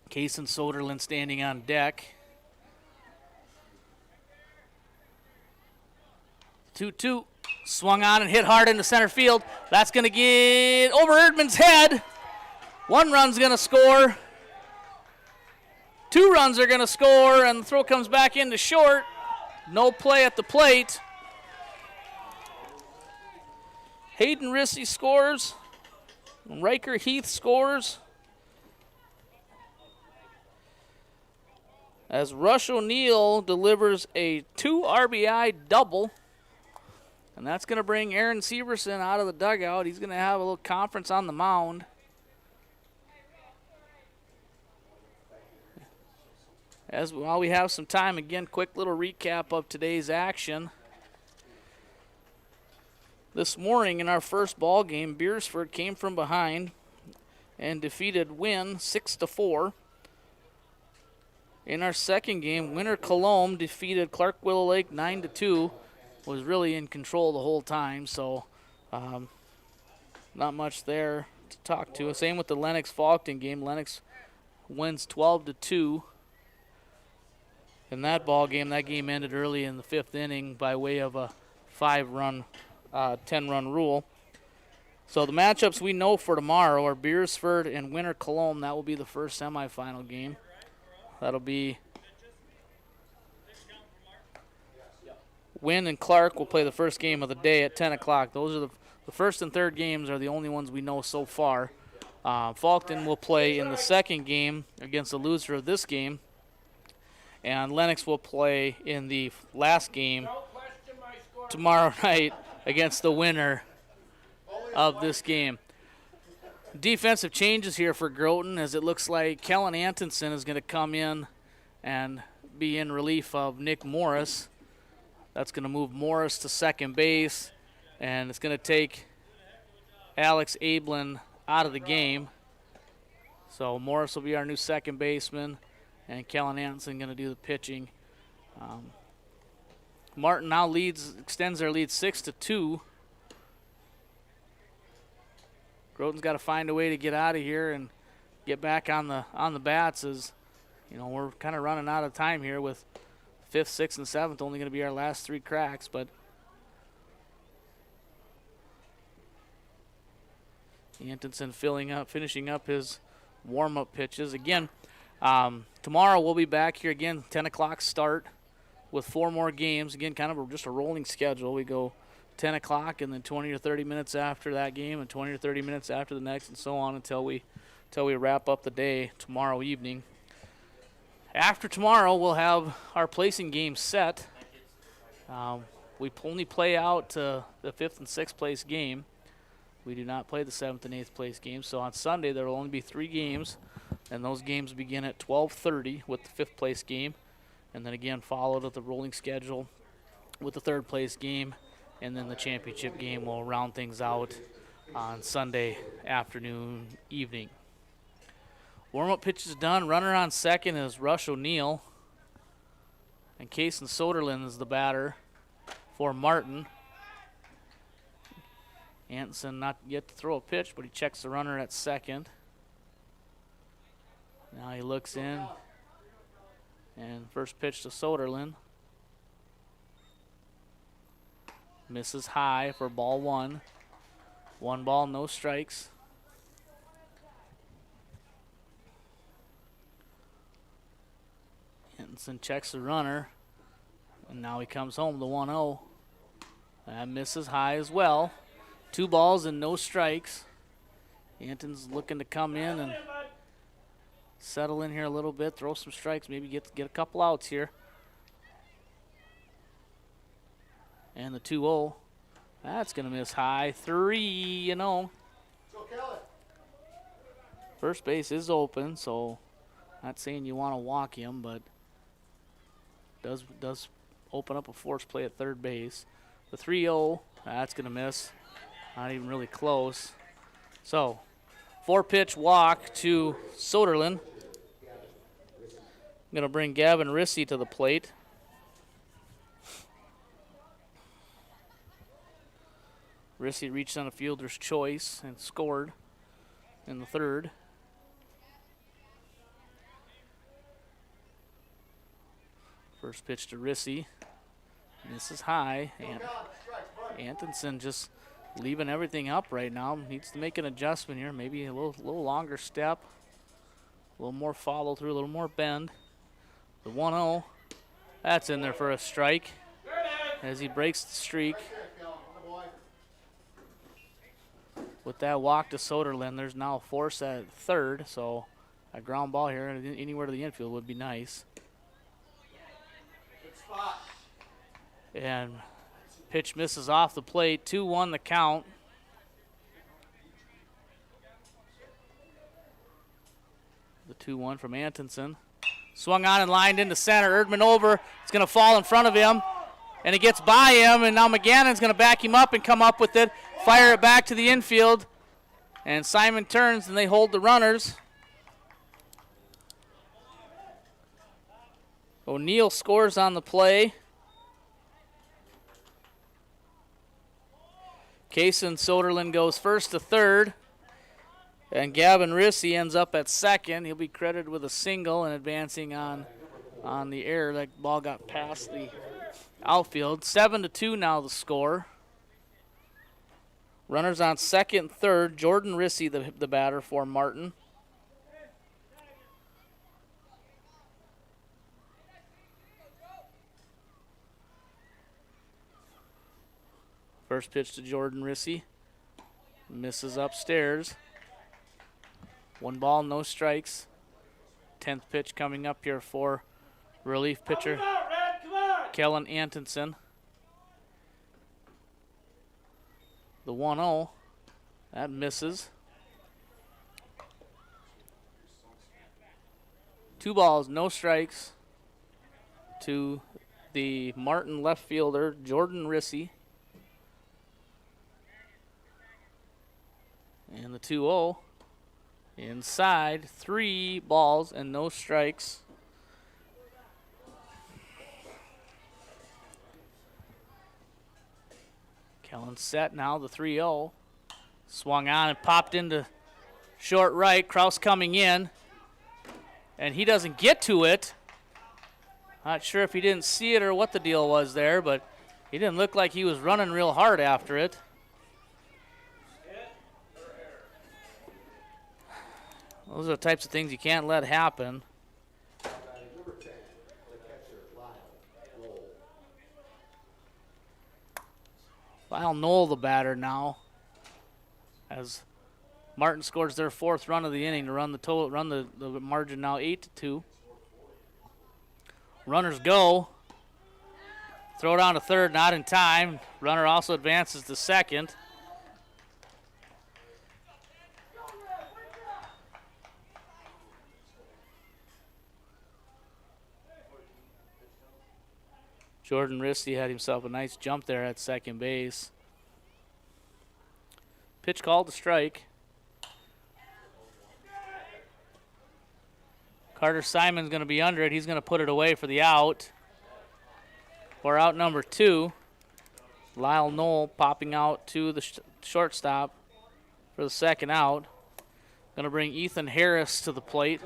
Case and Soderlund standing on deck. 2-2, swung on and hit hard into center field. That's going to get over Erdman's head. 1 run's going to score. 2 runs are going to score, and the throw comes back into short. No play at the plate. Hayden Rissy scores. Riker Heath scores. As Rush O'Neill delivers a 2 RBI double. And that's going to bring Aaron Severson out of the dugout. He's going to have a little conference on the mound. As while we have some time, again, quick little recap of today's action. This morning in our first ball game, Beersford came from behind and defeated Wynn 6-4. In our second game, Winter Colombe defeated Clark Willow Lake 9-2. Was really in control the whole time, so not much there to talk to. Same with the Lennox-Faulkton game. Lennox wins 12-2. In that ball game, that game ended early in the 5th inning by way of a 5-run, 10-run rule. So the matchups we know for tomorrow are Beersford and Winter Colombe. That will be the first semifinal game. That'll be Wynn and Clark will play the first game of the day at 10 o'clock. Those are the first and third games are the only ones we know so far. Faulkton will play in the second game against the loser of this game. And Lennox will play in the last game tomorrow night against the winner of this game. Defensive changes here for Groton, as it looks like Kellen Antonsen is going to come in and be in relief of Nick Morris. That's going to move Morris to second base, and it's going to take Alex Ablin out of the game. So Morris will be our new second baseman, and Kellen Antonsen going to do the pitching. Martin now extends their lead 6-2. Groton's got to find a way to get out of here and get back on the bats, as we're kind of running out of time here with 5th, 6th, and 7th only going to be our last 3 cracks, but Antonsen finishing up his warm-up pitches. Again, tomorrow we'll be back here again, 10 o'clock start with 4 more games. Again, kind of just a rolling schedule. We go 10 o'clock and then 20 or 30 minutes after that game and 20 or 30 minutes after the next and so on until we wrap up the day tomorrow evening. After tomorrow, we'll have our placing game set. We only play out the 5th and 6th place game. We do not play the 7th and 8th place game. So on Sunday, there will only be 3 games, and those games begin at 12:30 with the 5th place game, and then again followed with the rolling schedule with the 3rd place game, and then the championship game will round things out on Sunday afternoon, evening. Warm-up pitch is done. Runner on second is Rush O'Neill. And Cason Soderlund is the batter for Martin. Antonsen not yet to throw a pitch, but he checks the runner at second. Now he looks in. And first pitch to Soderlund. Misses high for ball 1. 1 ball, no strikes. Antonsen checks the runner, and now he comes home, the 1-0. That misses high as well. 2 balls and no strikes. Anton's looking to come in and settle in here a little bit, throw some strikes, maybe get a couple outs here. And the 2-0. That's going to miss high. 3-0. First base is open, so not saying you want to walk him, but Does open up a force play at third base. The 3-0, that's going to miss. Not even really close. So, 4-pitch walk to Soderlin. Going to bring Gavin Rissy to the plate. Rissy reached on a fielder's choice and scored in the third. First pitch to Rissy. This is high, and Antonsen just leaving everything up right now. Needs to make an adjustment here, maybe a little longer step, a little more follow through, a little more bend. The 1-0, that's in there for a strike as he breaks the streak. With that walk to Soderlin, there's now a force at third, so a ground ball here anywhere to the infield would be nice. And pitch misses off the plate. 2-1 the count. The 2-1 from Antonsen. Swung on and lined into center. Erdman over. It's going to fall in front of him. And it gets by him. And now McGannon's going to back him up and come up with it. Fire it back to the infield. And Simon turns and they hold the runners. O'Neill scores on the play. Kaysen Soderlin goes first to third. And Gavin Rissy ends up at second. He'll be credited with a single and advancing on the air. That ball got past the outfield. 7-2 now the score. Runners on second and third. Jordan Rissy, the batter for Martin. First pitch to Jordan Rissy. Misses upstairs. 1 ball, no strikes. 10th pitch coming up here for relief pitcher Kellen Antonsen. The 1-0, that misses. 2 balls, no strikes to the Martin left fielder, Jordan Rissy. And the 2-0 inside, 3 balls and no strikes. Kellen set now, the 3-0. Swung on and popped into short right. Kraus coming in. And he doesn't get to it. Not sure if he didn't see it or what the deal was there, but he didn't look like he was running real hard after it. Those are the types of things you can't let happen. Lyle Knoll, the batter now, as Martin scores their 4th run of the inning to run the margin now 8-2. Runners go. Throw down to third, not in time. Runner also advances to second. Jordan Rissy had himself a nice jump there at second base. Pitch called to strike. Carter Simon's going to be under it. He's going to put it away for the out. For out number 2. Lyle Knoll popping out to the shortstop for the second out. Going to bring Ethan Harris to the plate.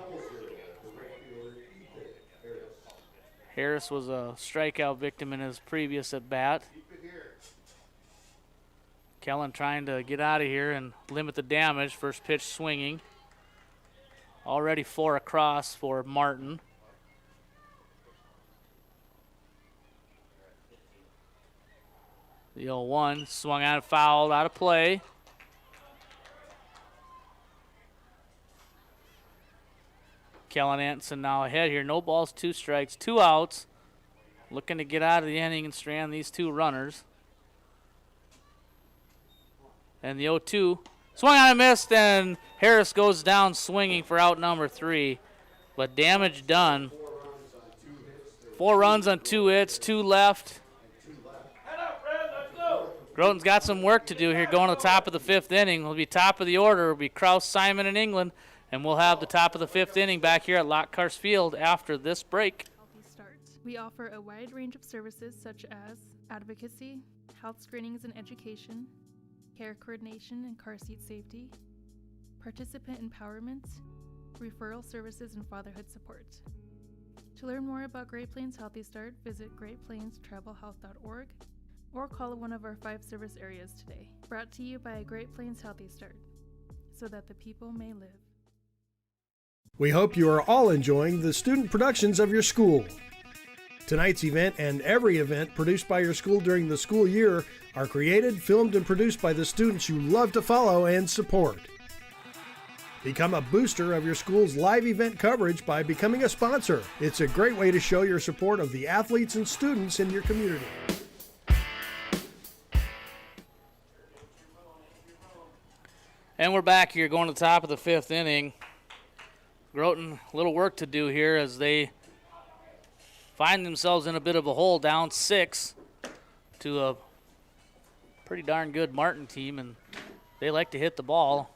Harris was a strikeout victim in his previous at-bat. Kellen trying to get out of here and limit the damage. First pitch swinging. Already 4 across for Martin. The 0-1 swung on and fouled, out of play. Kellen Antonsen now ahead here. No balls, 2 strikes, 2 outs. Looking to get out of the inning and strand these 2 runners. And the 0-2 swung on and missed, and Harris goes down swinging for out number 3. But damage done. 4 runs on 2 hits, 2 left. Groton's got some work to do here going to the top of the 5th inning. It'll be top of the order. It'll be Kraus, Simon, and England. And we'll have the top of the 5th inning back here at Lockhart Field after this break. Healthy starts. We offer a wide range of services such as advocacy, health screenings and education, care coordination and car seat safety, participant empowerment, referral services, and fatherhood support. To learn more about Great Plains Healthy Start, visit greatplainstravelhealth.org or call one of our 5 service areas today. Brought to you by Great Plains Healthy Start, so that the people may live. We hope you are all enjoying the student productions of your school. Tonight's event and every event produced by your school during the school year are created, filmed, and produced by the students you love to follow and support. Become a booster of your school's live event coverage by becoming a sponsor. It's a great way to show your support of the athletes and students in your community. And we're back here going to the top of the 5th inning. Groton, a little work to do here as they find themselves in a bit of a hole, down 6 to a pretty darn good Martin team, and they like to hit the ball.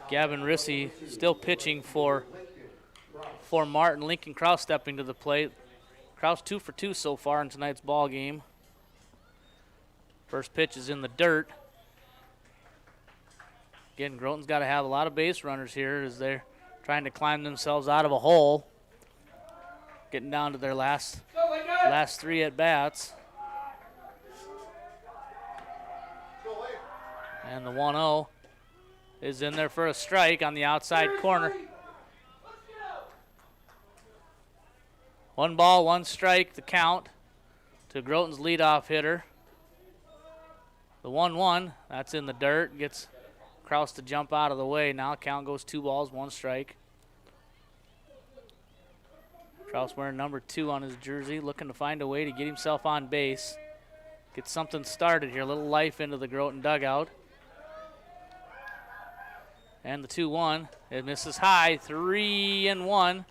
Gavin Rissy still pitching for Martin. Lincoln Kraus stepping to the plate. Kraus 2 for 2 so far in tonight's ball game. First pitch is in the dirt. Again, Groton's got to have a lot of base runners here as they're trying to climb themselves out of a hole. Getting down to their last 3 at-bats. And the 1-0 is in there for a strike on the outside corner. 1 ball, 1 strike, the count to Groton's leadoff hitter. The 1-1, that's in the dirt, gets Kraus to jump out of the way. Now count goes 2 balls, 1 strike. Kraus wearing number 2 on his jersey, looking to find a way to get himself on base. Get something started here, a little life into the Groton dugout. And the 2-1, it misses high, 3-1.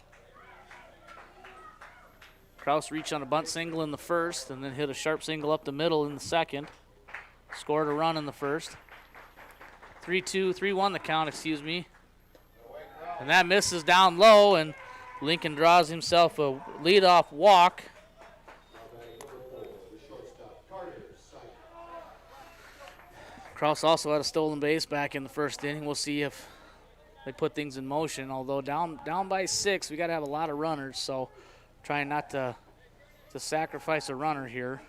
Kraus reached on a bunt single in the first and then hit a sharp single up the middle in the second. Scored a run in the first. 3-1 the count, And that misses down low, and Lincoln draws himself a leadoff walk. Kraus also had a stolen base back in the first inning. We'll see if they put things in motion. Although down by 6, we got to have a lot of runners, so trying not to sacrifice a runner here.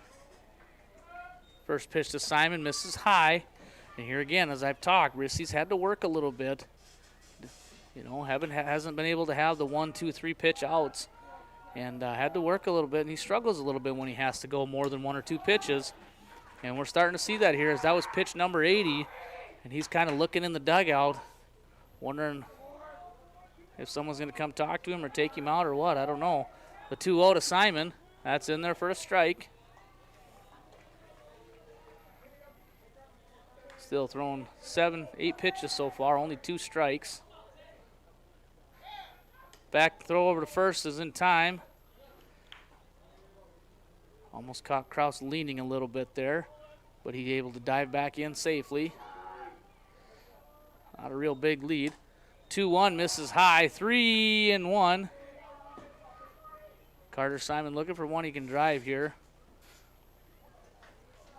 First pitch to Simon, misses high. And here again, as I've talked, Rissy's had to work a little bit. You know, hasn't been able to have the 1, 2, 3 pitch outs. And had to work a little bit, and he struggles a little bit when he has to go more than 1 or 2 pitches. And we're starting to see that here as that was pitch number 80. And he's kind of looking in the dugout, wondering if someone's going to come talk to him or take him out or what. I don't know. The 2-0 to Simon. That's in there for a strike. Still throwing 7, 8 pitches so far, only 2 strikes. Back throw over to first is in time. Almost caught Kraus leaning a little bit there, but he's able to dive back in safely. Not a real big lead. 2-1 misses high, 3-1. Carter Simon looking for one he can drive here.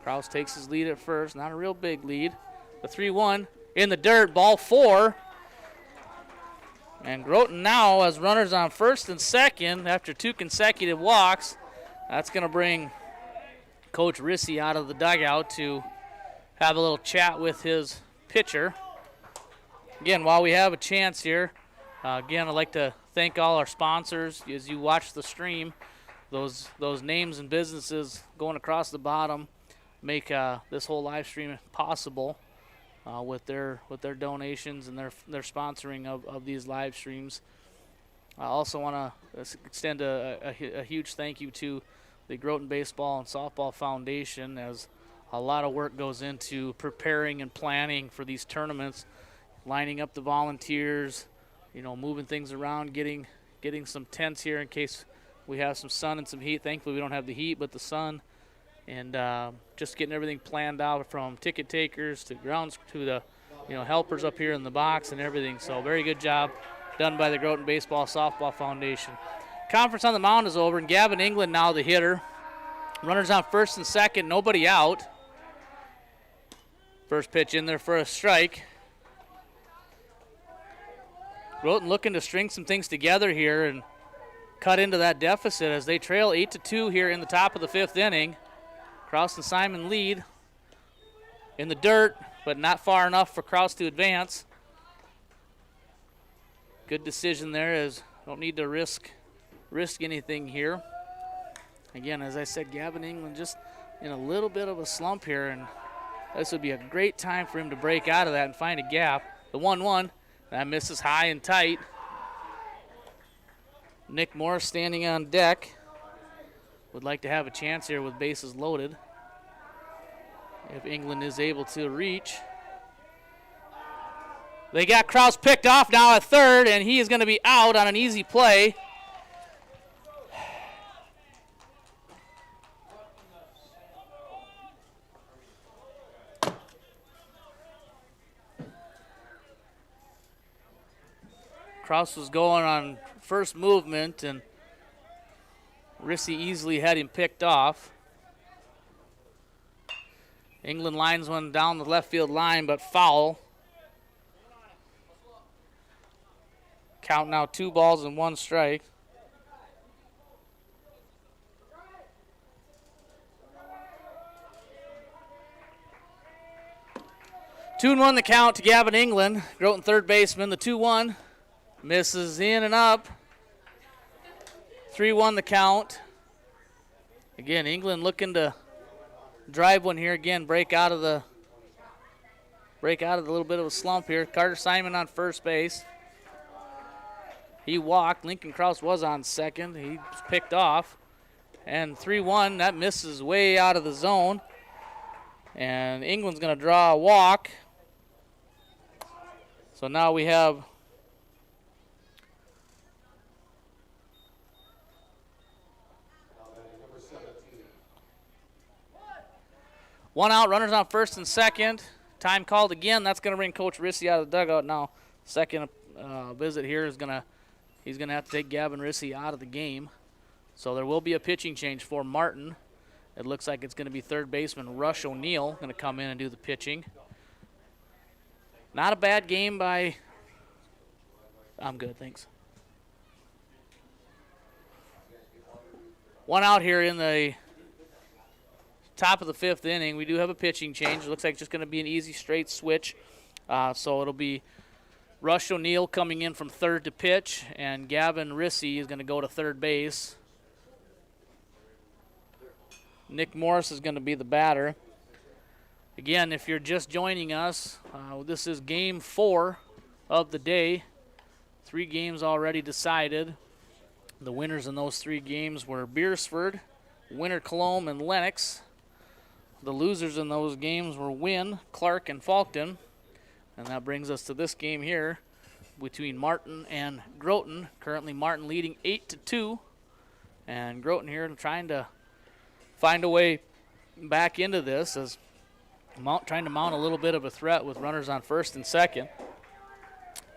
Kraus takes his lead at first, not a real big lead. The 3-1 in the dirt, ball 4. And Groton now has runners on first and second after 2 consecutive walks. That's going to bring Coach Rissy out of the dugout to have a little chat with his pitcher. Again, while we have a chance here, again, I'd like to thank all our sponsors. As you watch the stream, those names and businesses going across the bottom make this whole live stream possible with their donations and their sponsoring of these live streams. I also want to extend a huge thank you to the Groton Baseball and Softball Foundation, as a lot of work goes into preparing and planning for these tournaments, lining up the volunteers, moving things around, getting getting some tents here in case we have some sun and some heat. Thankfully, we don't have the heat, but the sun. And just getting everything planned out from ticket takers to grounds to the helpers up here in the box and everything. So very good job done by the Groton Baseball Softball Foundation. Conference on the mound is over, and Gavin England now the hitter. Runners on first and second, nobody out. First pitch in there for a strike. Groton looking to string some things together here and cut into that deficit as they trail 8-2 here in the top of the fifth inning. Kraus and Simon lead in the dirt, but not far enough for Kraus to advance. Good decision there, as don't need to risk anything here. Again, as I said, Gavin England just in a little bit of a slump here, and this would be a great time for him to break out of that and find a gap. The 1-1, that misses high and tight. Nick Morris standing on deck. Would like to have a chance here with bases loaded if England is able to reach. They got Kraus picked off now at third, and he is going to be out on an easy play. Kraus was going on first movement, and Rissy easily had him picked off. England lines one down the left field line, but foul. Count now 2 balls and 1 strike. Two and 1 the count to Gavin England, Groton third baseman. The 2-1 misses in and up. 3-1 the count. Again, England looking to drive one here again, break out of the little bit of a slump here. Carter Simon on first base. He walked. Lincoln Kraus was on second. He was picked off. And 3-1, that misses way out of the zone. And England's going to draw a walk. So now we have one out, runners on first and second. Time called again. That's going to bring Coach Rissy out of the dugout now. Second visit here is he's going to have to take Gavin Rissy out of the game. So there will be a pitching change for Martin. It looks like it's going to be third baseman Rush O'Neill going to come in and do the pitching. Not a bad game by... I'm good, thanks. One out here in the top of the fifth inning. We do have a pitching change. It looks like it's just going to be an easy straight switch. So it'll be Rush O'Neill coming in from third to pitch, and Gavin Rissy is going to go to third base. Nick Morris is going to be the batter. Again, if you're just joining us, this is game 4 of the day. 3 games already decided. The winners in those 3 games were Beersford, Winter Cologne, and Lennox. The losers in those games were Wynn, Clark, and Falkton. And that brings us to this game here between Martin and Groton. Currently Martin leading 8-2. And Groton here trying to find a way back into this, as trying to mount a little bit of a threat with runners on first and second.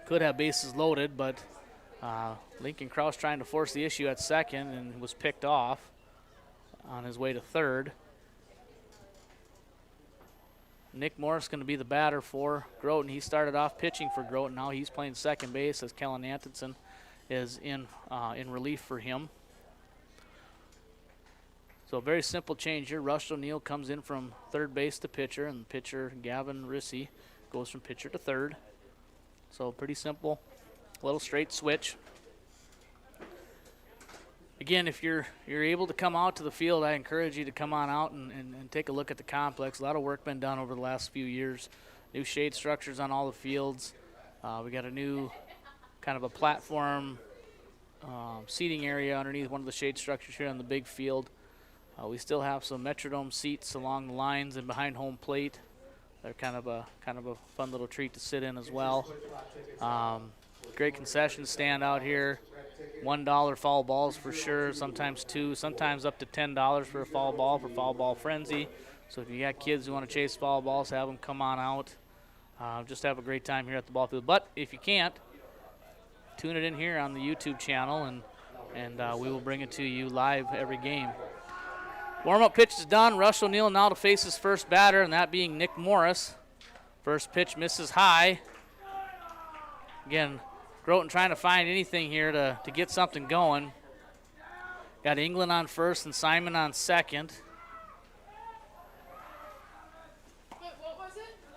Could have bases loaded, but Lincoln Kraus trying to force the issue at second and was picked off on his way to third. Nick Morris going to be the batter for Groton. He started off pitching for Groton. Now he's playing second base as Kellen Antonson is in relief for him. So a very simple change here. Rush O'Neill comes in from third base to pitcher, and pitcher Gavin Rissy goes from pitcher to third. So pretty simple, little straight switch. Again, if you're able to come out to the field, I encourage you to come on out and take a look at the complex. A lot of work been done over the last few years. New shade structures on all the fields. We got a new kind of a platform seating area underneath one of the shade structures here on the big field. We still have some Metrodome seats along the lines and behind home plate. They're kind of a fun little treat to sit in as well. Great concession stand out here. $1 foul balls for sure, sometimes $2, sometimes up to $10 for a foul ball for Foul Ball Frenzy. So if you got kids who want to chase foul balls, have them come on out. Just have a great time here at the ball field. But if you can't, tune it in here on the YouTube channel, and we will bring it to you live every game. Warm-up pitch is done. Rush O'Neill now to face his first batter, and that being Nick Morris. First pitch misses high. Again, Groton trying to find anything here to get something going. Got England on first and Simon on second.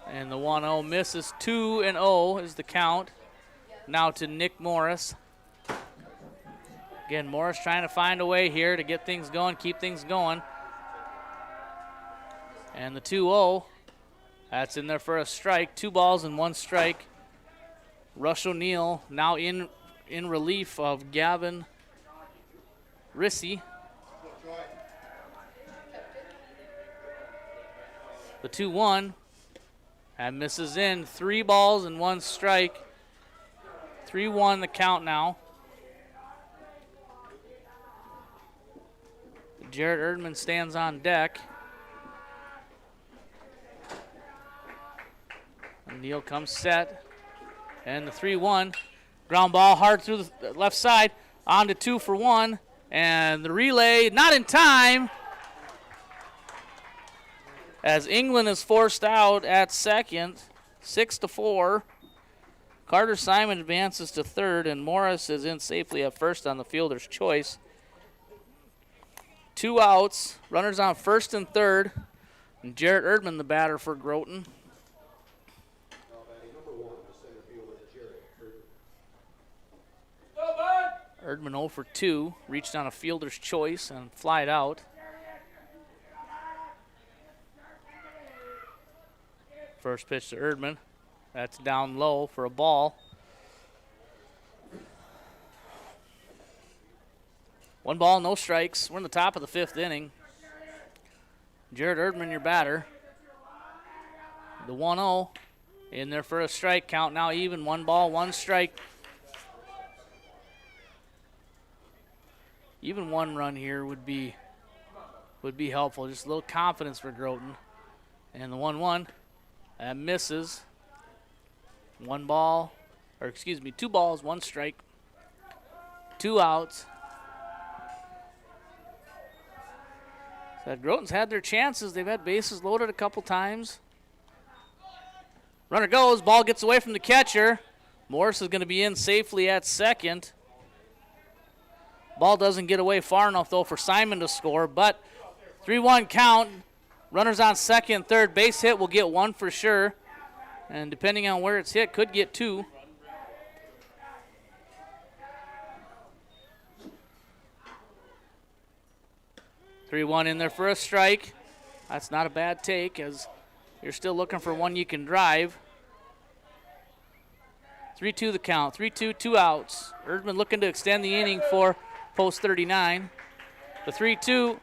And the 1-0 misses. 2-0 is the count. Now to Nick Morris. Again, Morris trying to find a way here to get things going, keep things going. And the 2-0, that's in there for a strike. 2 balls and 1 strike. Rush O'Neill now in relief of Gavin Rissy. The 2-1, that misses in. 3 balls and 1 strike. 3-1 the count now. Jared Erdman stands on deck. O'Neill comes set. And the 3-1. Ground ball hard through the left side. On to 2 for 1. And the relay not in time, as England is forced out at second. 6-4. Carter Simon advances to third, and Morris is in safely at first on the fielder's choice. 2 outs, runners on first and third, and Jarrett Erdman the batter for Groton. Erdman 0 for 2, reached on a fielder's choice and flied out. First pitch to Erdman. That's down low for a ball. 1 ball, no strikes. We're in the top of the 5th inning. Jared Erdman, your batter. The 1-0 in there for a strike. Count now even. 1 ball, 1 strike. Even 1 run here would be helpful. Just a little confidence for Groton. And the 1-1, that misses. 2 balls, 1 strike. 2 outs. So Groton's had their chances. They've had bases loaded a couple times. Runner goes, ball gets away from the catcher. Morris is going to be in safely at second. Ball doesn't get away far enough, though, for Simon to score, but 3-1 count. Runners on second, third. Base hit will get 1 for sure, and depending on where it's hit, could get 2. (3-1) in there for a strike. That's not a bad take, as you're still looking for one you can drive. 3-2 the count. 3-2, 2 outs. Erdman looking to extend the inning for post 39. The 3-2,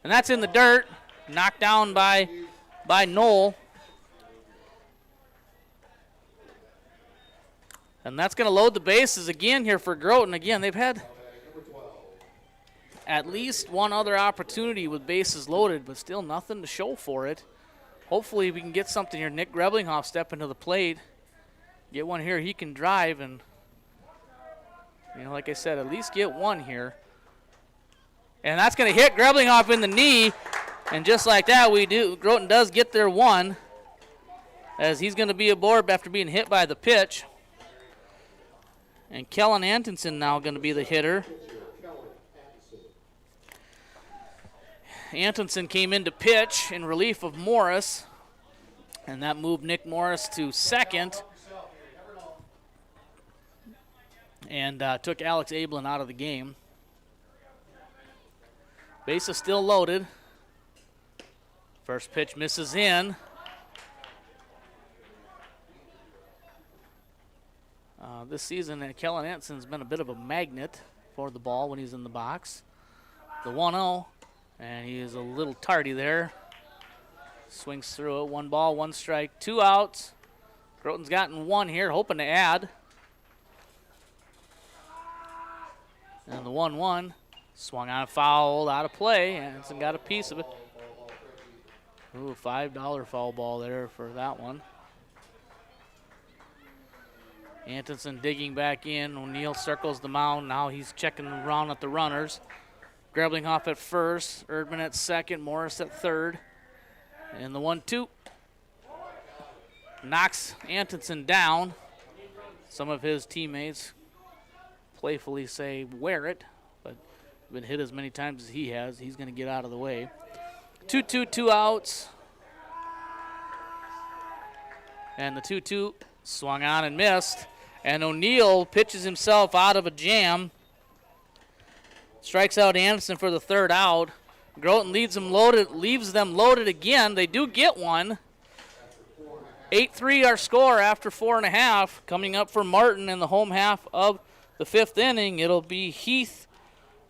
and that's in the dirt. Knocked down by Knoll. And that's going to load the bases again here for Groton. Again, they've had at least 1 other opportunity with bases loaded, but still nothing to show for it. Hopefully we can get something here. Nick Greblinghoff stepping to the plate. Get one here he can drive, and like I said, at least get 1 here. And that's going to hit Greblinghoff in the knee. And just like that, Groton does get their 1, as he's going to be aboard after being hit by the pitch. And Kellen Antonsen now going to be the hitter. Antonsen came in to pitch in relief of Morris, and that moved Nick Morris to second and took Alex Ablin out of the game. Base is still loaded. First pitch misses in. This season, Kellen Antonsen's been a bit of a magnet for the ball when he's in the box. The 1-0. And he is a little tardy there. Swings through it. 1 ball, 1 strike, 2 outs. Groton's gotten 1 here, hoping to add. And the 1-1 swung on, fouled, out of play. Anderson got a piece of it. Ooh, $5 foul ball there for that one. Anderson digging back in. O'Neill circles the mound. Now he's checking around at the runners. Greblinghoff at first, Erdman at second, Morris at third. And the 1-2 knocks Anderson down. Some of his teammates playfully say, wear it, but been hit as many times as he has. He's going to get out of the way. 2-2, 2 outs. And the 2-2 swung on and missed. And O'Neill pitches himself out of a jam. Strikes out Anderson for the third out. Groton leaves them loaded again. They do get one. 8-3 our score after 4.5. Coming up for Martin in the home half of the fifth inning. It'll be Heath,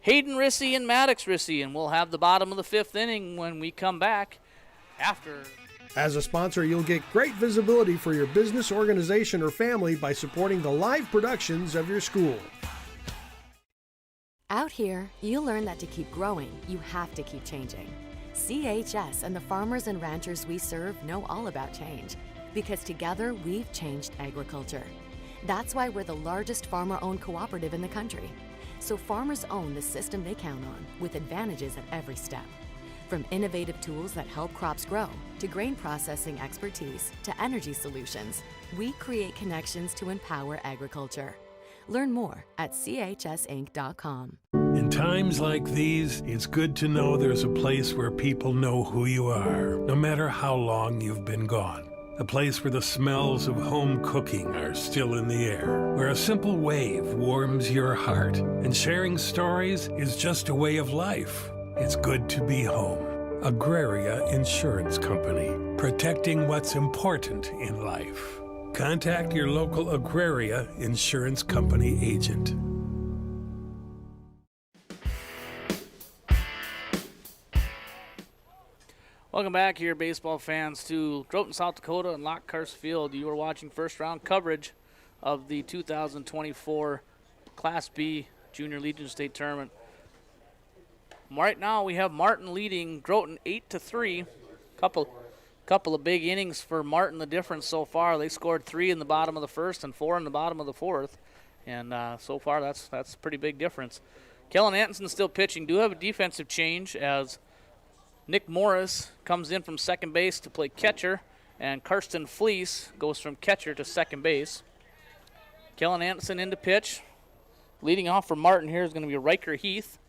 Hayden Rissy, and Maddox Rissy. And we'll have the bottom of the fifth inning when we come back after. As a sponsor, you'll get great visibility for your business, organization, or family by supporting the live productions of your school. Out here, you'll learn that to keep growing, you have to keep changing. CHS and the farmers and ranchers we serve know all about change, because together we've changed agriculture. That's why we're the largest farmer-owned cooperative in the country. So farmers own the system they count on, with advantages at every step. From innovative tools that help crops grow, to grain processing expertise, to energy solutions, we create connections to empower agriculture. Learn more at chsinc.com. In times like these, it's good to know there's a place where people know who you are, no matter how long you've been gone. A place where the smells of home cooking are still in the air, where a simple wave warms your heart, and sharing stories is just a way of life. It's good to be home. Agraria Insurance Company, protecting what's important in life. Contact your local Agraria Insurance Company agent. Welcome back here, baseball fans, to Groton, South Dakota and Lockhurst Field. You are watching first round coverage of the 2024 Class B Junior Legion State Tournament. Right now we have Martin leading Groton 8-3. Couple of big innings for Martin. The difference so far, they scored 3 in the bottom of the first and 4 in the bottom of the fourth, and so far that's a pretty big difference. Kellen Atkinson still pitching. Do have a defensive change as Nick Morris comes in from second base to play catcher, and Karsten Fleece goes from catcher to second base. Kellen Atkinson in to pitch. Leading off for Martin here is going to be Riker Heath.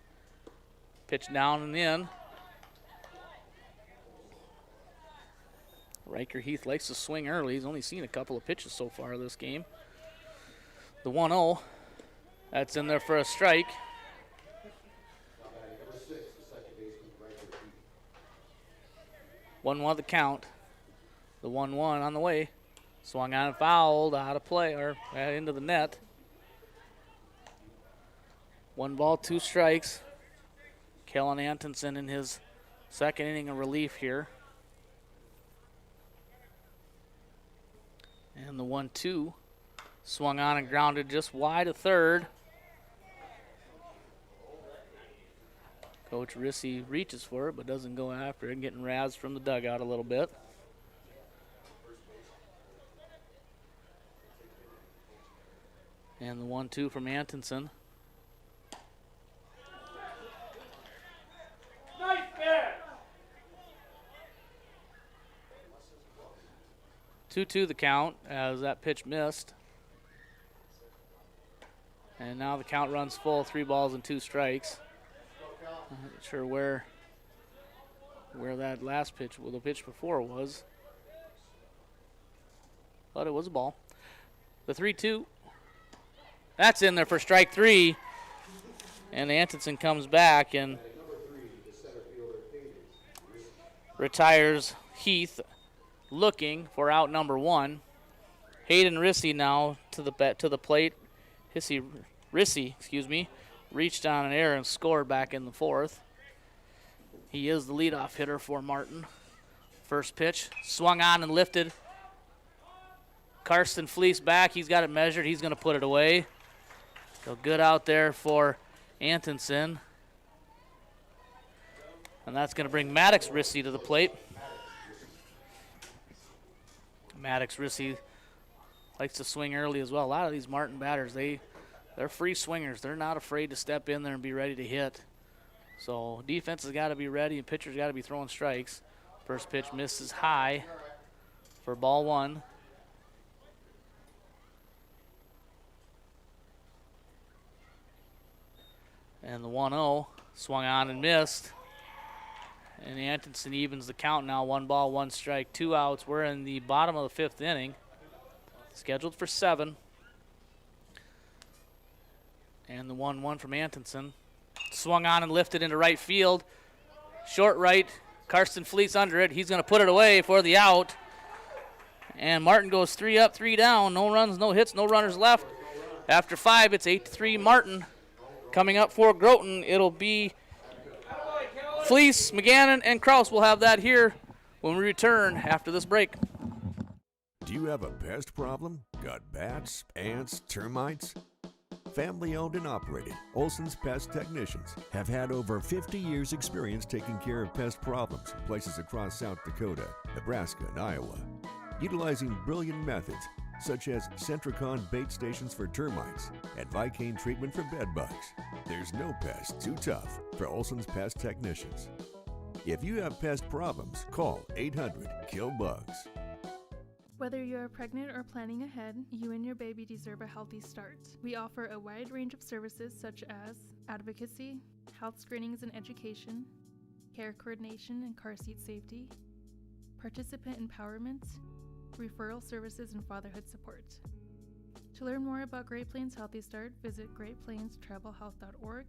Pitch down and in. Riker Heath likes to swing early. He's only seen a couple of pitches so far this game. The 1-0. That's in there for a strike. 1-1 the count. The 1-1 on the way. Swung on and fouled, out of play, or into the net. 1 ball, 2 strikes. Kellen Atkinson in his second inning of relief here. And the 1-2 swung on and grounded just wide of third. Coach Rissy reaches for it but doesn't go after it, getting razzed from the dugout a little bit. And the 1-2 from Atkinson. Nice pitch. 2-2 the count as that pitch missed. And now the count runs full, 3 balls and 2 strikes. I'm not sure where that last pitch, well, the pitch before was. But it was a ball. The 3-2. That's in there for strike 3. And Atkinson comes back and retires Heath, looking for out number 1. Hayden Rissy now to the plate. Rissy, reached on an error and scored back in the 4th. He is the leadoff hitter for Martin. First pitch, swung on and lifted. Karsten Fleece back. He's got it measured. He's going to put it away. So good out there for Antonson. And that's going to bring Maddox Rissy to the plate. Maddox Rissy likes to swing early as well. A lot of these Martin batters, they're free swingers. They're not afraid to step in there and be ready to hit. So defense has got to be ready and pitcher's got to be throwing strikes. First pitch misses high for ball one. And the 1-0 swung on and missed. And Antonson evens the count now. 1 ball, 1 strike, 2 outs. We're in the bottom of the 5th inning. Scheduled for 7. And the 1-1 from Antonson. Swung on and lifted into right field. Short right. Karsten Fleet's under it. He's going to put it away for the out. And Martin goes 3 up, 3 down. No runs, no hits, no runners left. After 5, it's 8-3 Martin. Coming up for Groton, it'll be Fleece, McGannon, and Kraus. Will have that here when we return after this break. Do you have a pest problem? Got bats, ants, termites? Family owned and operated, Olson's Pest Technicians have had over 50 years experience taking care of pest problems in places across South Dakota, Nebraska, and Iowa. Utilizing brilliant methods such as Centricon bait stations for termites and Vicane treatment for bed bugs. There's no pest too tough for Olson's Pest Technicians. If you have pest problems, call 800-KILL-BUGS. Whether you're pregnant or planning ahead, you and your baby deserve a healthy start. We offer a wide range of services such as advocacy, health screenings and education, care coordination and car seat safety, participant empowerment, referral services, and fatherhood support. To learn more about Great Plains Healthy Start, visit greatplainstravelhealth.org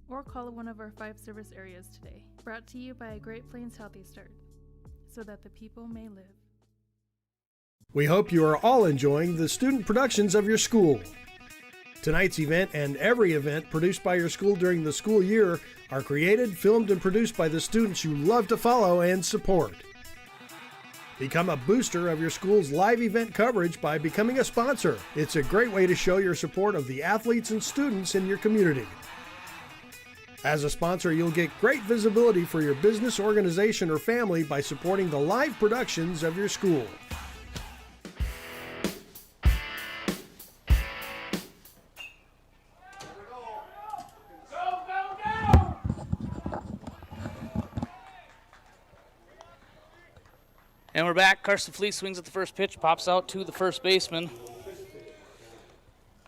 or call one of our 5 service areas today. Brought to you by Great Plains Healthy Start, so that the people may live. We hope you are all enjoying the student productions of your school. Tonight's event and every event produced by your school during the school year are created, filmed, and produced by the students you love to follow and support. Become a booster of your school's live event coverage by becoming a sponsor. It's a great way to show your support of the athletes and students in your community. As a sponsor, you'll get great visibility for your business, organization, or family by supporting the live productions of your school. And we're back. Karsten Fleece swings at the first pitch, pops out to the first baseman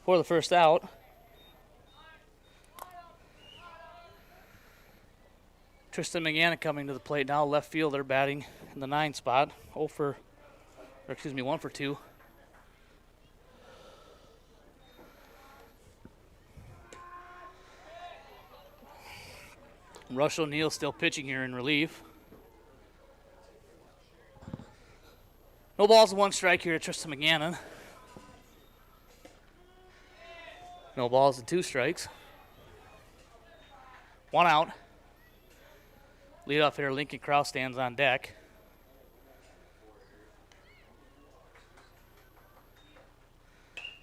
for the first out. Tristan McGannon coming to the plate now, left fielder batting in the 9 spot. 1 for 2. Rush O'Neill still pitching here in relief. No balls and 1 strike here to Tristan McGannon. No balls and 2 strikes. 1 out. Leadoff hitter Lincoln Kraus stands on deck.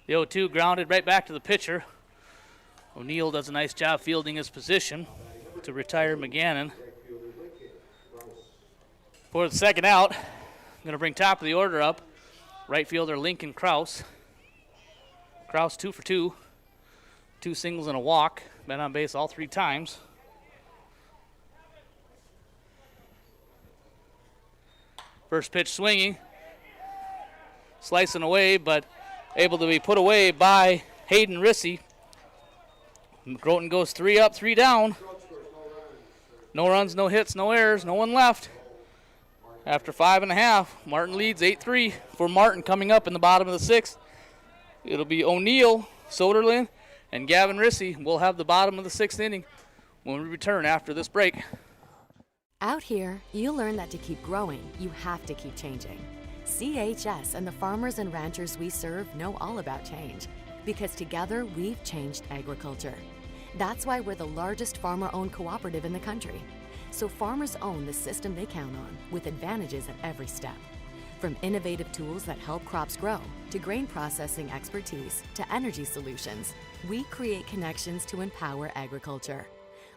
The 0-2 grounded right back to the pitcher. O'Neill does a nice job fielding his position to retire McGannon. For the second out, going to bring top of the order up, right fielder Lincoln Kraus. Kraus 2 for 2. 2 singles and a walk. Been on base all 3 times. First pitch swinging. Slicing away, but able to be put away by Hayden Rissy. Groton goes 3 up, 3 down. No runs, no hits, no errors, no one left. After 5.5, Martin leads 8-3 for Martin. Coming up in the bottom of the 6th, it'll be O'Neill, Soderlin, and Gavin Rissy. We'll have the bottom of the 6th inning when we return after this break. Out here, you learn that to keep growing, you have to keep changing. CHS and the farmers and ranchers we serve know all about change, because together we've changed agriculture. That's why we're the largest farmer-owned cooperative in the country. So farmers own the system they count on, with advantages at every step. From innovative tools that help crops grow, to grain processing expertise, to energy solutions, we create connections to empower agriculture.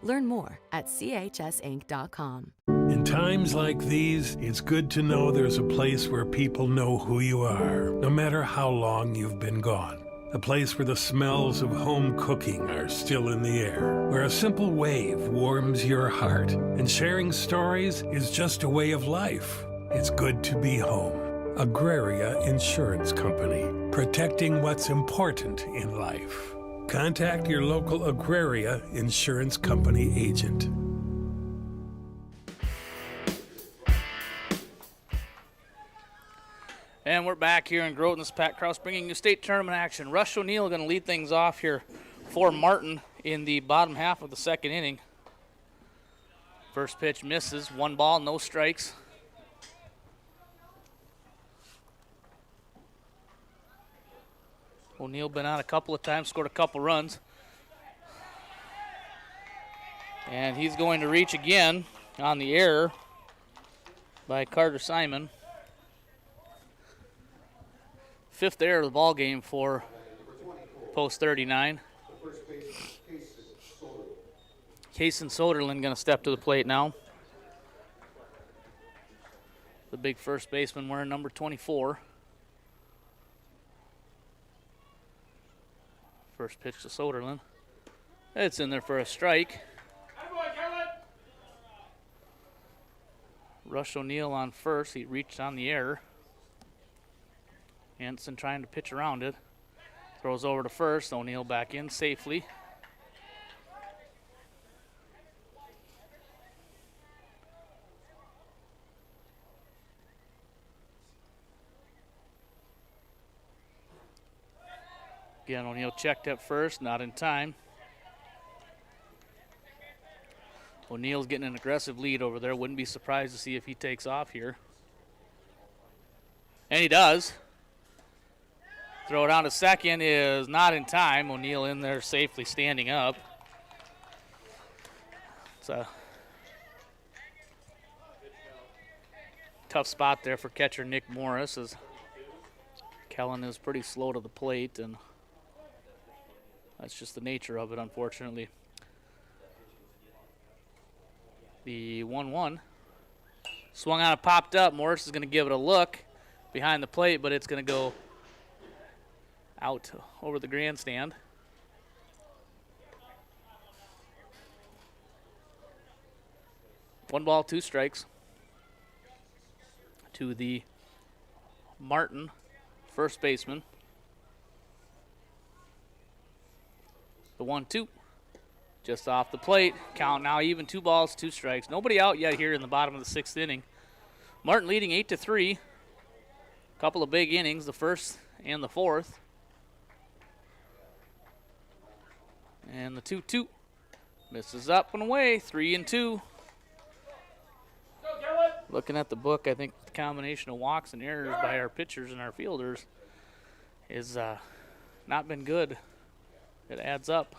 Learn more at chsinc.com. In times like these, it's good to know there's a place where people know who you are, no matter how long you've been gone. A place where the smells of home cooking are still in the air, where a simple wave warms your heart, and sharing stories is just a way of life. It's good to be home. Agraria Insurance Company, protecting what's important in life. Contact your local Agraria Insurance Company agent. And we're back here in Groton. This is Pat Kraus bringing you state tournament action. Rush O'Neill going to lead things off here for Martin in the bottom half of the second inning. First pitch misses. 1 ball, no strikes. O'Neill been on a couple of times, scored a couple runs. And he's going to reach again on the error by Carter Simon. 5th error of the ball game for post 39. Kason Soderlund going to step to the plate now. The big first baseman wearing number 24. First pitch to Soderlund. It's in there for a strike. Rush O'Neill on first. He reached on the error. Hanson trying to pitch around it. Throws over to first. O'Neill back in safely. Again, O'Neill checked at first, not in time. O'Neill's getting an aggressive lead over there. Wouldn't be surprised to see if he takes off here. And he does. Throw it on to second is not in time. O'Neill in there safely standing up. It's a tough spot there for catcher Nick Morris, as Kellen is pretty slow to the plate, and that's just the nature of it, unfortunately. The 1-1. Swung on and popped up. Morris is going to give it a look behind the plate, but it's going to go out over the grandstand. One ball, 2 strikes to the Martin first baseman. The 1-2 just off the plate. Count now even, 2 balls, 2 strikes. Nobody out yet here in the bottom of the 6th inning. Martin leading 8-3. Couple of big innings, the first and the 4th. And the 2-2 misses up and away. 3-2. Looking at the book, I think the combination of walks and errors by our pitchers and our fielders is not been good. It adds up.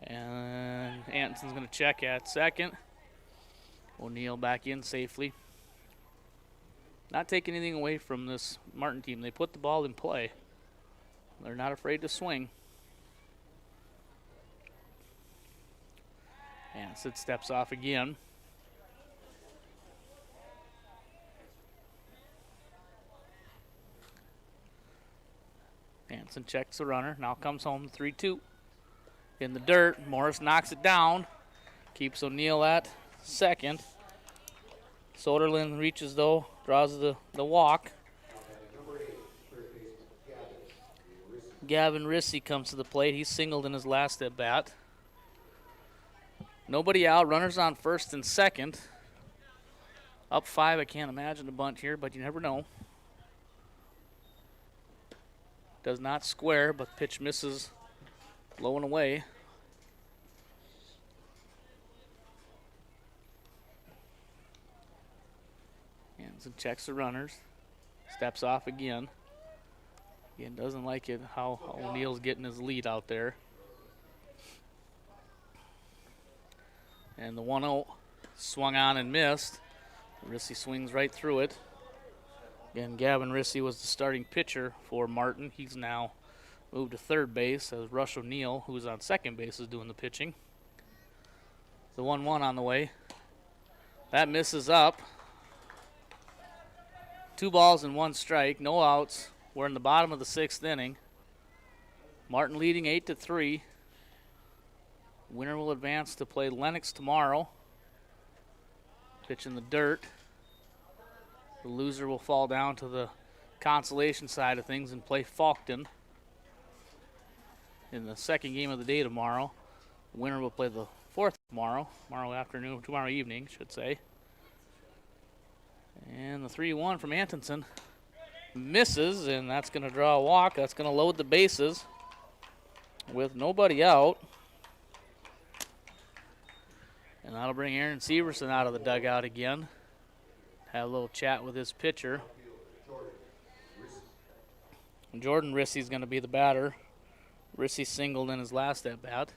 And Anson's going to check at second. O'Neill back in safely. Not taking anything away from this Martin team. They put the ball in play. They're not afraid to swing. Anson steps off again. Anson checks the runner. Now comes home 3-2. In the dirt. Morris knocks it down. Keeps O'Neill at second. Soderlund reaches though. Draws the walk. Gavin Rissy comes to the plate. He's singled in his last at bat. Nobody out. Runners on first and second. Up 5. I can't imagine a bunt here, but you never know. Does not square, but pitch misses low and away. Hanson checks the runners. Steps off again. Again, doesn't like it how O'Neill's getting his lead out there. And the 1-0 swung on and missed. Rissy swings right through it. Again, Gavin Rissy was the starting pitcher for Martin. He's now moved to third base as Rush O'Neill, who's on second base, is doing the pitching. The 1-1 on the way. That misses up. 2 balls and 1 strike, no outs. We're in the bottom of the 6th inning. Martin leading 8-3. Winner will advance to play Lennox tomorrow. Pitch in the dirt. The loser will fall down to the consolation side of things and play Faulkton in the second game of the day tomorrow. The winner will play the 4th tomorrow evening, should say. And the 3-1 from Antonson misses, and that's going to draw a walk. That's going to load the bases with nobody out. And that'll bring Aaron Severson out of the dugout again. Have a little chat with his pitcher. Jordan Rissy's going to be the batter. Rissy singled in his last at-bat.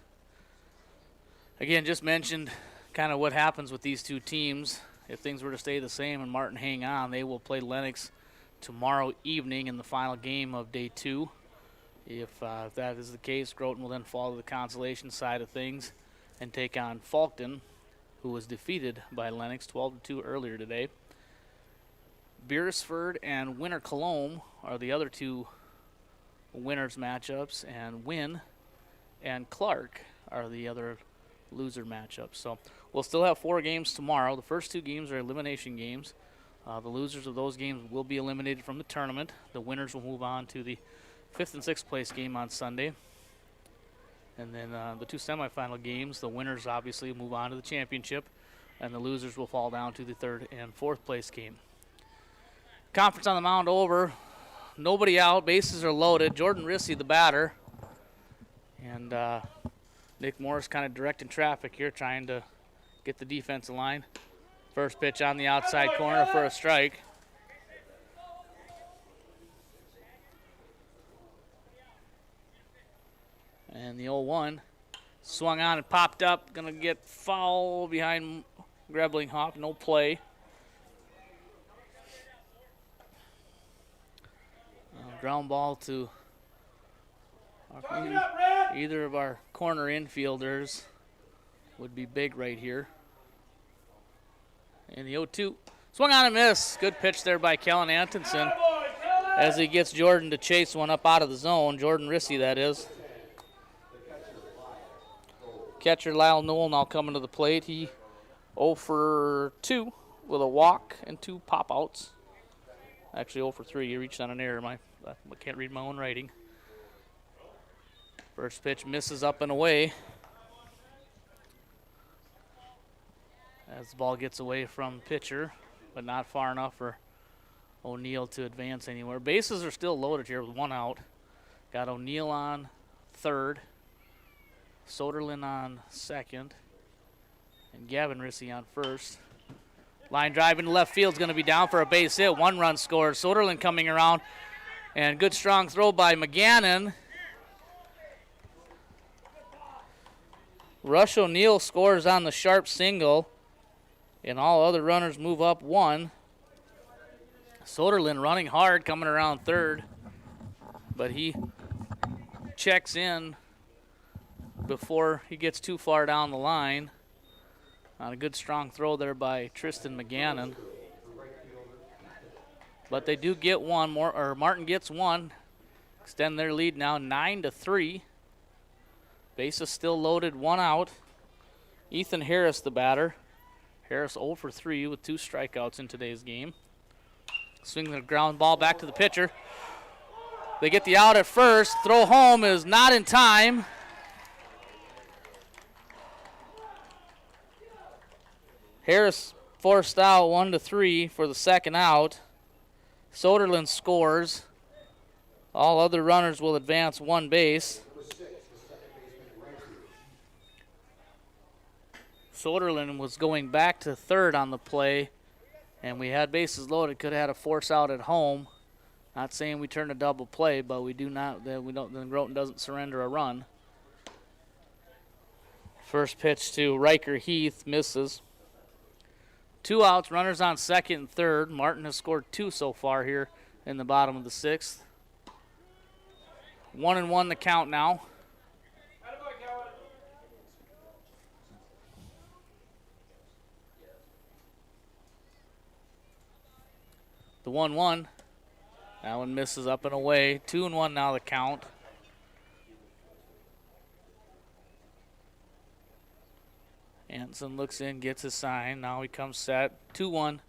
Again, just mentioned kind of what happens with these two teams. If things were to stay the same and Martin hang on, they will play Lennox tomorrow evening in the final game of day 2. If that is the case, Groton will then fall to the consolation side of things and take on Faulkton, who was defeated by Lennox 12-2 earlier today. Beresford and Winter Cologne are the other two winners matchups, and Wynn and Clark are the other loser matchups. So we'll still have 4 games tomorrow. The first 2 games are elimination games. The losers of those games will be eliminated from the tournament. The winners will move on to the 5th and 6th place game on Sunday. And then the 2 semifinal games, the winners obviously move on to the championship, and the losers will fall down to the 3rd and 4th place game. Conference on the mound over. Nobody out. Bases are loaded. Jordan Rissy, the batter. And Nick Morris kind of directing traffic here, trying to get the defense in line. First pitch on the outside corner for a strike. And the 0-1 swung on and popped up. Going to get foul behind Greblinghoff. No play. Ground ball to either of our corner infielders would be big right here. And the 0-2 swung on and missed. Good pitch there by Kellen Antonson as he gets Jordan to chase one up out of the zone. Jordan Rissy, that is. Catcher Lyle Newell now coming to the plate. He 0 for 2 with a walk and 2 pop-outs. Actually 0 for 3. He reached on an error. I can't read my own writing. First pitch misses up and away as the ball gets away from pitcher, but not far enough for O'Neill to advance anywhere. Bases are still loaded here with 1 out. Got O'Neill on 3rd, Soderlin on 2nd, and Gavin Rissy on 1st. Line drive into left field is going to be down for a base hit. 1 run scored. Soderlin coming around, and good strong throw by McGannon. Rush O'Neill scores on the sharp single, and all other runners move up 1. Soderlin running hard, coming around 3rd, but he checks in before he gets too far down the line. On a good strong throw there by Tristan McGannon. But they do get 1 more, or Martin gets 1. Extend their lead now 9-3. Bases still loaded, 1 out. Ethan Harris, the batter. Harris 0 for 3 with 2 strikeouts in today's game. Swing the ground ball back to the pitcher. They get the out at first. Throw home is not in time. Harris forced out 1-3 for the 2nd out. Soderlin scores. All other runners will advance 1 base. Soderlin was going back to 3rd on the play, and we had bases loaded. Could have had a force out at home. Not saying we turn a double play, but we do not. Then Groton doesn't surrender a run. First pitch to Riker Heath misses. 2 outs, runners on second and third. Martin has scored 2 so far here in the bottom of the 6th. 1-1 the count now. The 1-1. That one misses up and away. 2-1 now the count. Anson looks in, gets his sign. Now he comes set. 2-1.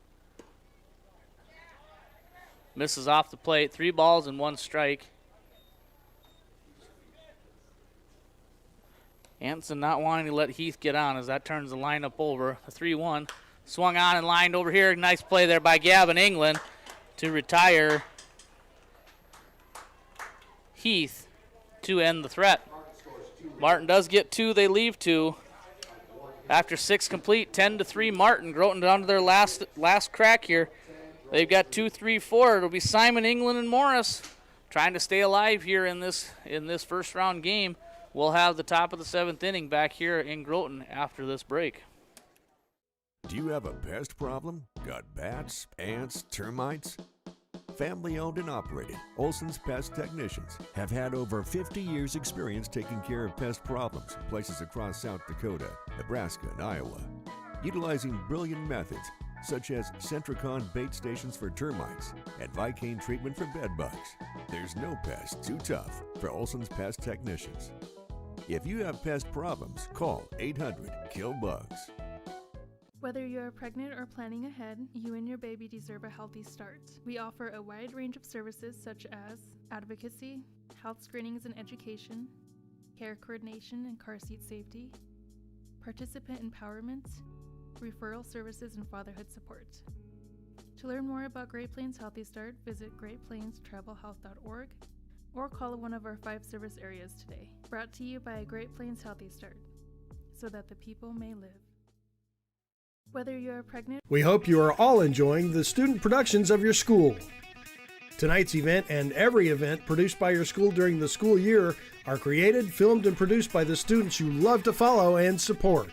Misses off the plate. 3 balls and 1 strike. Anson not wanting to let Heath get on as that turns the lineup over. The 3-1. Swung on and lined over here. Nice play there by Gavin England to retire Heath to end the threat. Martin does get 2. They leave 2. After 6 complete, 10-3 Martin. Groton down to their last crack here. They've got 2, 3, 4. It'll be Simon, England, and Morris trying to stay alive here in this first round game. We'll have the top of the 7th inning back here in Groton after this break. Do you have a pest problem? Got bats, ants, termites? Family owned and operated, Olson's Pest Technicians have had over 50 years experience taking care of pest problems in places across South Dakota, Nebraska, and Iowa. Utilizing brilliant methods such as Centricon bait stations for termites and Vicane treatment for bed bugs. There's no pest too tough for Olson's Pest Technicians. If you have pest problems, call 800-KILL-BUGS. Whether you're pregnant or planning ahead, you and your baby deserve a healthy start. We offer a wide range of services such as advocacy, health screenings and education, care coordination and car seat safety, participant empowerment, referral services, and fatherhood support. To learn more about Great Plains Healthy Start, visit greatplainstravelhealth.org or call one of our 5 service areas today. Brought to you by Great Plains Healthy Start, so that the people may live. Whether you're pregnant, We hope you are all enjoying the student productions of your school. Tonight's event and every event produced by your school during the school year are created, filmed, and produced by the students you love to follow and support.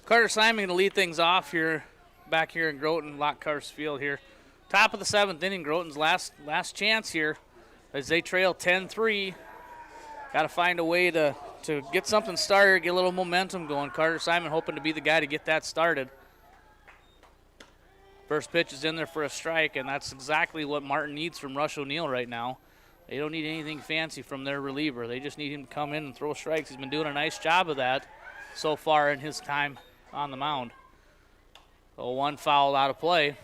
Carter Simon going to lead things off here, back here in Groton, Lockcars Field here. Top of the 7th inning, Groton's last chance here as they trail 10-3. Got to find a way to get something started, get a little momentum going. Carter Simon hoping to be the guy to get that started. First pitch is in there for a strike, and that's exactly what Martin needs from Rush O'Neill right now. They don't need anything fancy from their reliever. They just need him to come in and throw strikes. He's been doing a nice job of that so far in his time on the mound. So 1 foul out of play.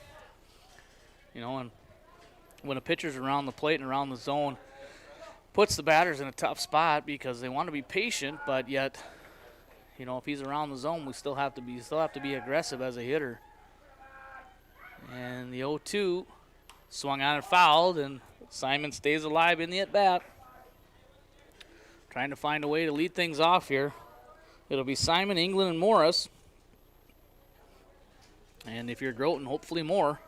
You know, and when a pitcher's around the plate and around the zone, puts the batters in a tough spot because they want to be patient, but yet, you know, if he's around the zone, we still have to be aggressive as a hitter. And the 0-2 swung on and fouled, and Simon stays alive in the at-bat. Trying to find a way to lead things off here. It'll be Simon, England, and Morris. And if you're Groton, hopefully more.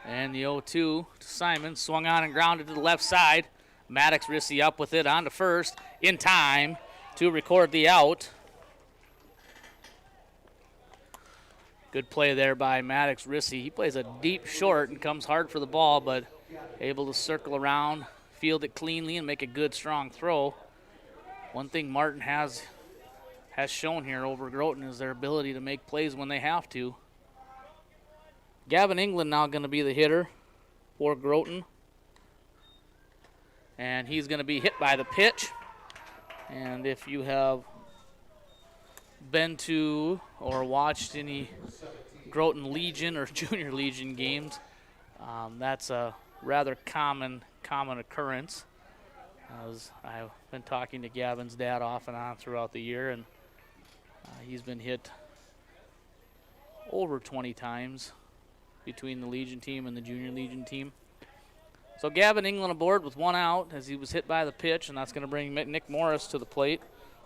And the 0-2 to Simon, swung on and grounded to the left side. Maddox Rissy up with it on to first in time to record the out. Good play there by Maddox Rissy. He plays a deep short and comes hard for the ball, but able to circle around, field it cleanly, and make a good, strong throw. One thing Martin has shown here over Groton is their ability to make plays when they have to. Gavin England now going to be the hitter for Groton. And he's going to be hit by the pitch. And if you have been to or watched any Groton Legion or Junior Legion games, that's a rather common occurrence. As I've been talking to Gavin's dad off and on throughout the year, and he's been hit over 20 times between the Legion team and the Junior Legion team. So Gavin England aboard with 1 out as he was hit by the pitch, and that's going to bring Nick Morris to the plate.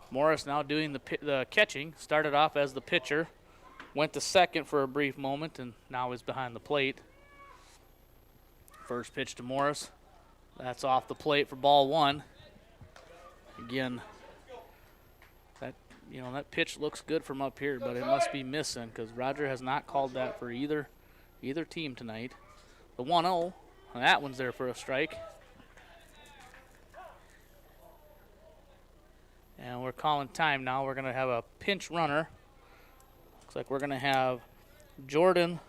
Morris now doing the catching. Started off as the pitcher, went to second for a brief moment, and now is behind the plate. First pitch to Morris. That's off the plate for ball one. Again, that pitch looks good from up here, but it must be missing because Roger has not called that for either team tonight. The 1-0, that one's there for a strike. And we're calling time now. We're going to have a pinch runner. Looks like we're going to have Jordan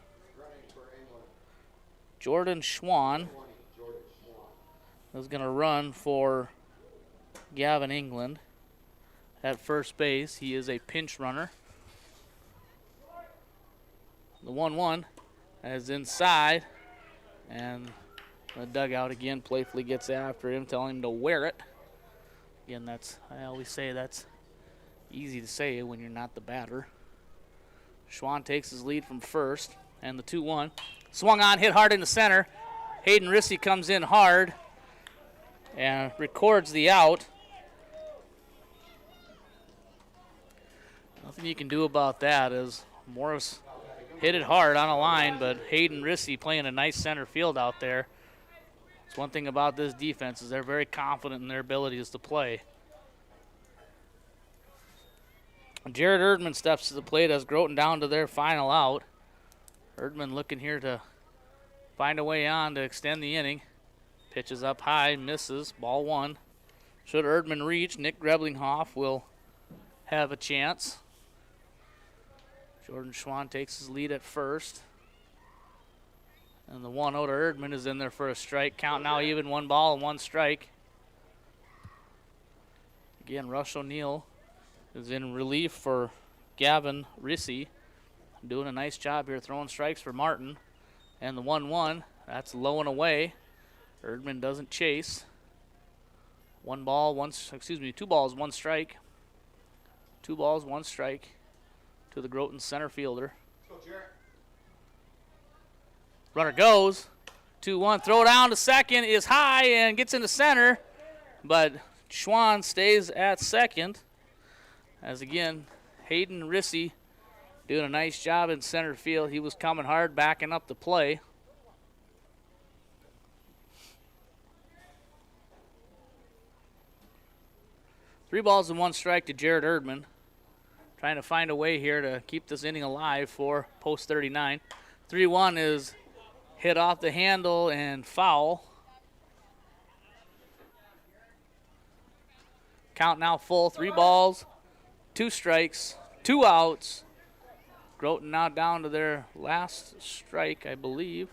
Schwann is going to run for Gavin England at first base. He is a pinch runner. The 1-1 is inside, and the dugout again playfully gets after him, telling him to wear it. Again, I always say that's easy to say when you're not the batter. Schwann takes his lead from first, and the 2-1. Swung on, hit hard in the center. Hayden Rissy comes in hard and records the out. Nothing you can do about that as Morris hit it hard on a line, but Hayden Rissy playing a nice center field out there. It's one thing about this defense is they're very confident in their abilities to play. Jared Erdman steps to the plate as Groton down to their final out. Erdman looking here to find a way on to extend the inning. Pitches up high, misses, ball one. Should Erdman reach, Nick Greblinghoff will have a chance. Jordan Schwann takes his lead at first. And the 1-0 to Erdman is in there for a strike. Count now even, 1 ball and 1 strike. Again, Rush O'Neill is in relief for Gavin Rissy. Doing a nice job here throwing strikes for Martin. And the 1-1, that's low and away. Erdman doesn't chase. 2 balls, 1 strike. 2 balls, 1 strike to the Groton center fielder. Runner goes. 2-1, throw down to second is high and gets into center, but Schwann stays at second. As again, Hayden Rissy doing a nice job in center field. He was coming hard, backing up the play. Three balls and 1 strike to Jared Erdman. Trying to find a way here to keep this inning alive for post 39. 3-1 is hit off the handle and foul. Count now full, 3 balls, 2 strikes, 2 outs. Groton now down to their last strike, I believe.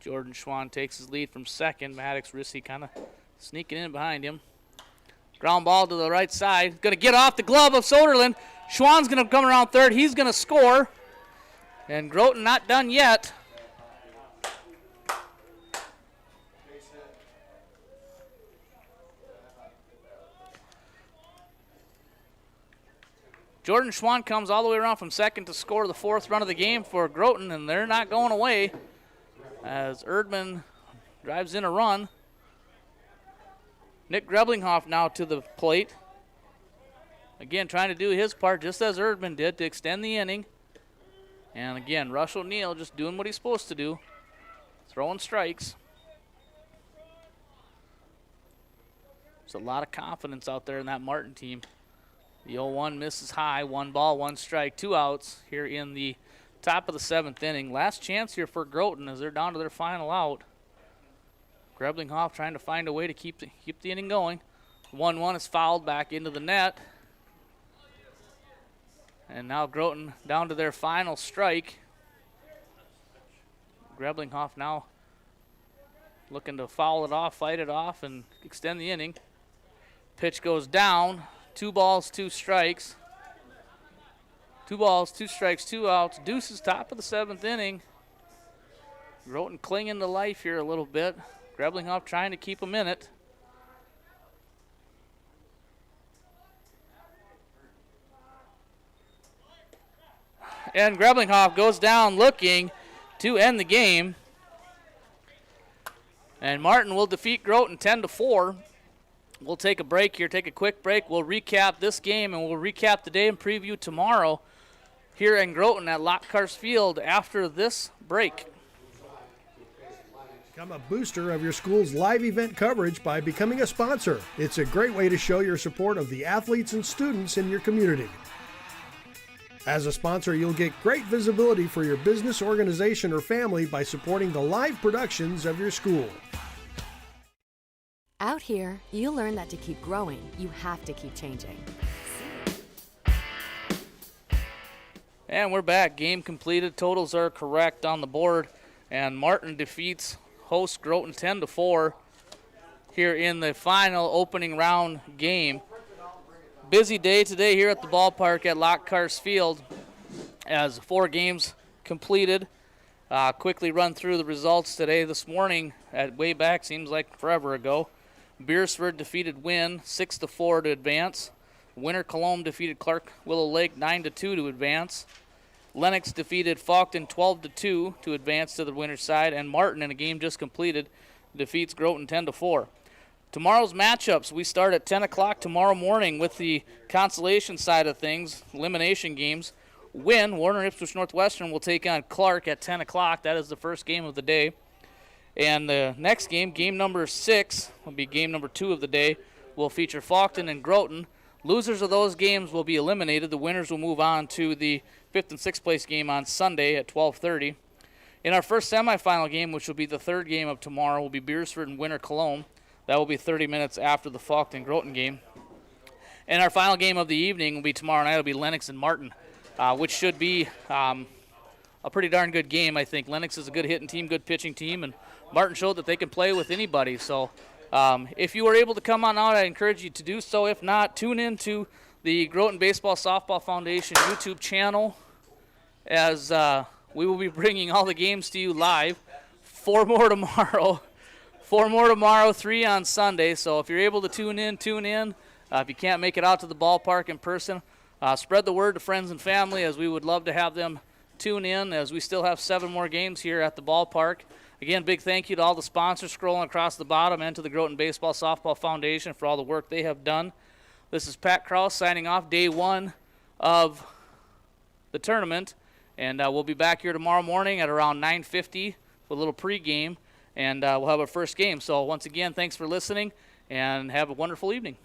Jordan Schwann takes his lead from second. Maddox Rissy kind of sneaking in behind him. Ground ball to the right side. Going to get off the glove of Soderlund. Schwann's going to come around third. He's going to score. And Groton not done yet. Jordan Schwann comes all the way around from second to score the 4th run of the game for Groton, and they're not going away as Erdman drives in a run. Nick Greblinghoff now to the plate. Again, trying to do his part just as Erdman did to extend the inning. And again, Rush O'Neill just doing what he's supposed to do, throwing strikes. There's a lot of confidence out there in that Martin team. The 0-1 misses high, 1 ball, 1 strike, 2 outs here in the top of the 7th inning. Last chance here for Groton as they're down to their final out. Greblinghoff trying to find a way to keep the inning going. 1-1 is fouled back into the net. And now Groton down to their final strike. Greblinghoff now looking to foul it off, fight it off, and extend the inning. Pitch goes down. 2 balls, 2 strikes. 2 balls, 2 strikes, 2 outs. Deuces top of the 7th inning. Groton clinging to life here a little bit. Greblinghoff trying to keep him in it. And Greblinghoff goes down looking to end the game. And Martin will defeat Groton 10-4. We'll take a break here, take a quick break. We'll recap this game and we'll recap the day and preview tomorrow here in Groton at Lockhart Field after this break. Become a booster of your school's live event coverage by becoming a sponsor. It's a great way to show your support of the athletes and students in your community. As a sponsor, you'll get great visibility for your business, organization, or family by supporting the live productions of your school. Out here, you'll learn that to keep growing, you have to keep changing. And we're back. Game completed. Totals are correct on the board. And Martin defeats host Groton 10-4 here in the final opening round game. Busy day today here at the ballpark at Lockhart Field as 4 games completed. Quickly run through the results today. This morning, at way back, seems like forever ago, Beersford defeated Wynn 6-4 to advance. Winter Cologne defeated Clark Willow Lake 9-2 to advance. Lennox defeated Faulkton 12-2 to advance to the winner's side, and Martin, in a game just completed, defeats Groton 10-4. Tomorrow's matchups, we start at 10 o'clock tomorrow morning with the consolation side of things, elimination games. Wynn, Warner Ipswich Northwestern, will take on Clark at 10 o'clock. That is the first game of the day. And the next game, game number 6, will be game number 2 of the day, will feature Faulkton and Groton. Losers of those games will be eliminated. The winners will move on to the 5th and 6th place game on Sunday at 12:30. In our first semifinal game, which will be the third game of tomorrow, will be Beersford and Winter Cologne. That will be 30 minutes after the Faulkton-Groton game. And our final game of the evening will be tomorrow night. It will be Lennox and Martin, which should be a pretty darn good game, I think. Lennox is a good hitting team, good pitching team, and Martin showed that they can play with anybody. So if you were able to come on out, I encourage you to do so. If not, tune in to the Groton Baseball Softball Foundation YouTube channel as we will be bringing all the games to you live. 4 more tomorrow. 4 more tomorrow, 3 on Sunday. So if you're able to tune in, tune in. If you can't make it out to the ballpark in person, spread the word to friends and family, as we would love to have them tune in, as we still have 7 more games here at the ballpark. Again, big thank you to all the sponsors scrolling across the bottom and to the Groton Baseball Softball Foundation for all the work they have done. This is Pat Krause signing off day 1 of the tournament. And we'll be back here tomorrow morning at around 9:50 with a little pregame, and we'll have our first game. So once again, thanks for listening, and have a wonderful evening.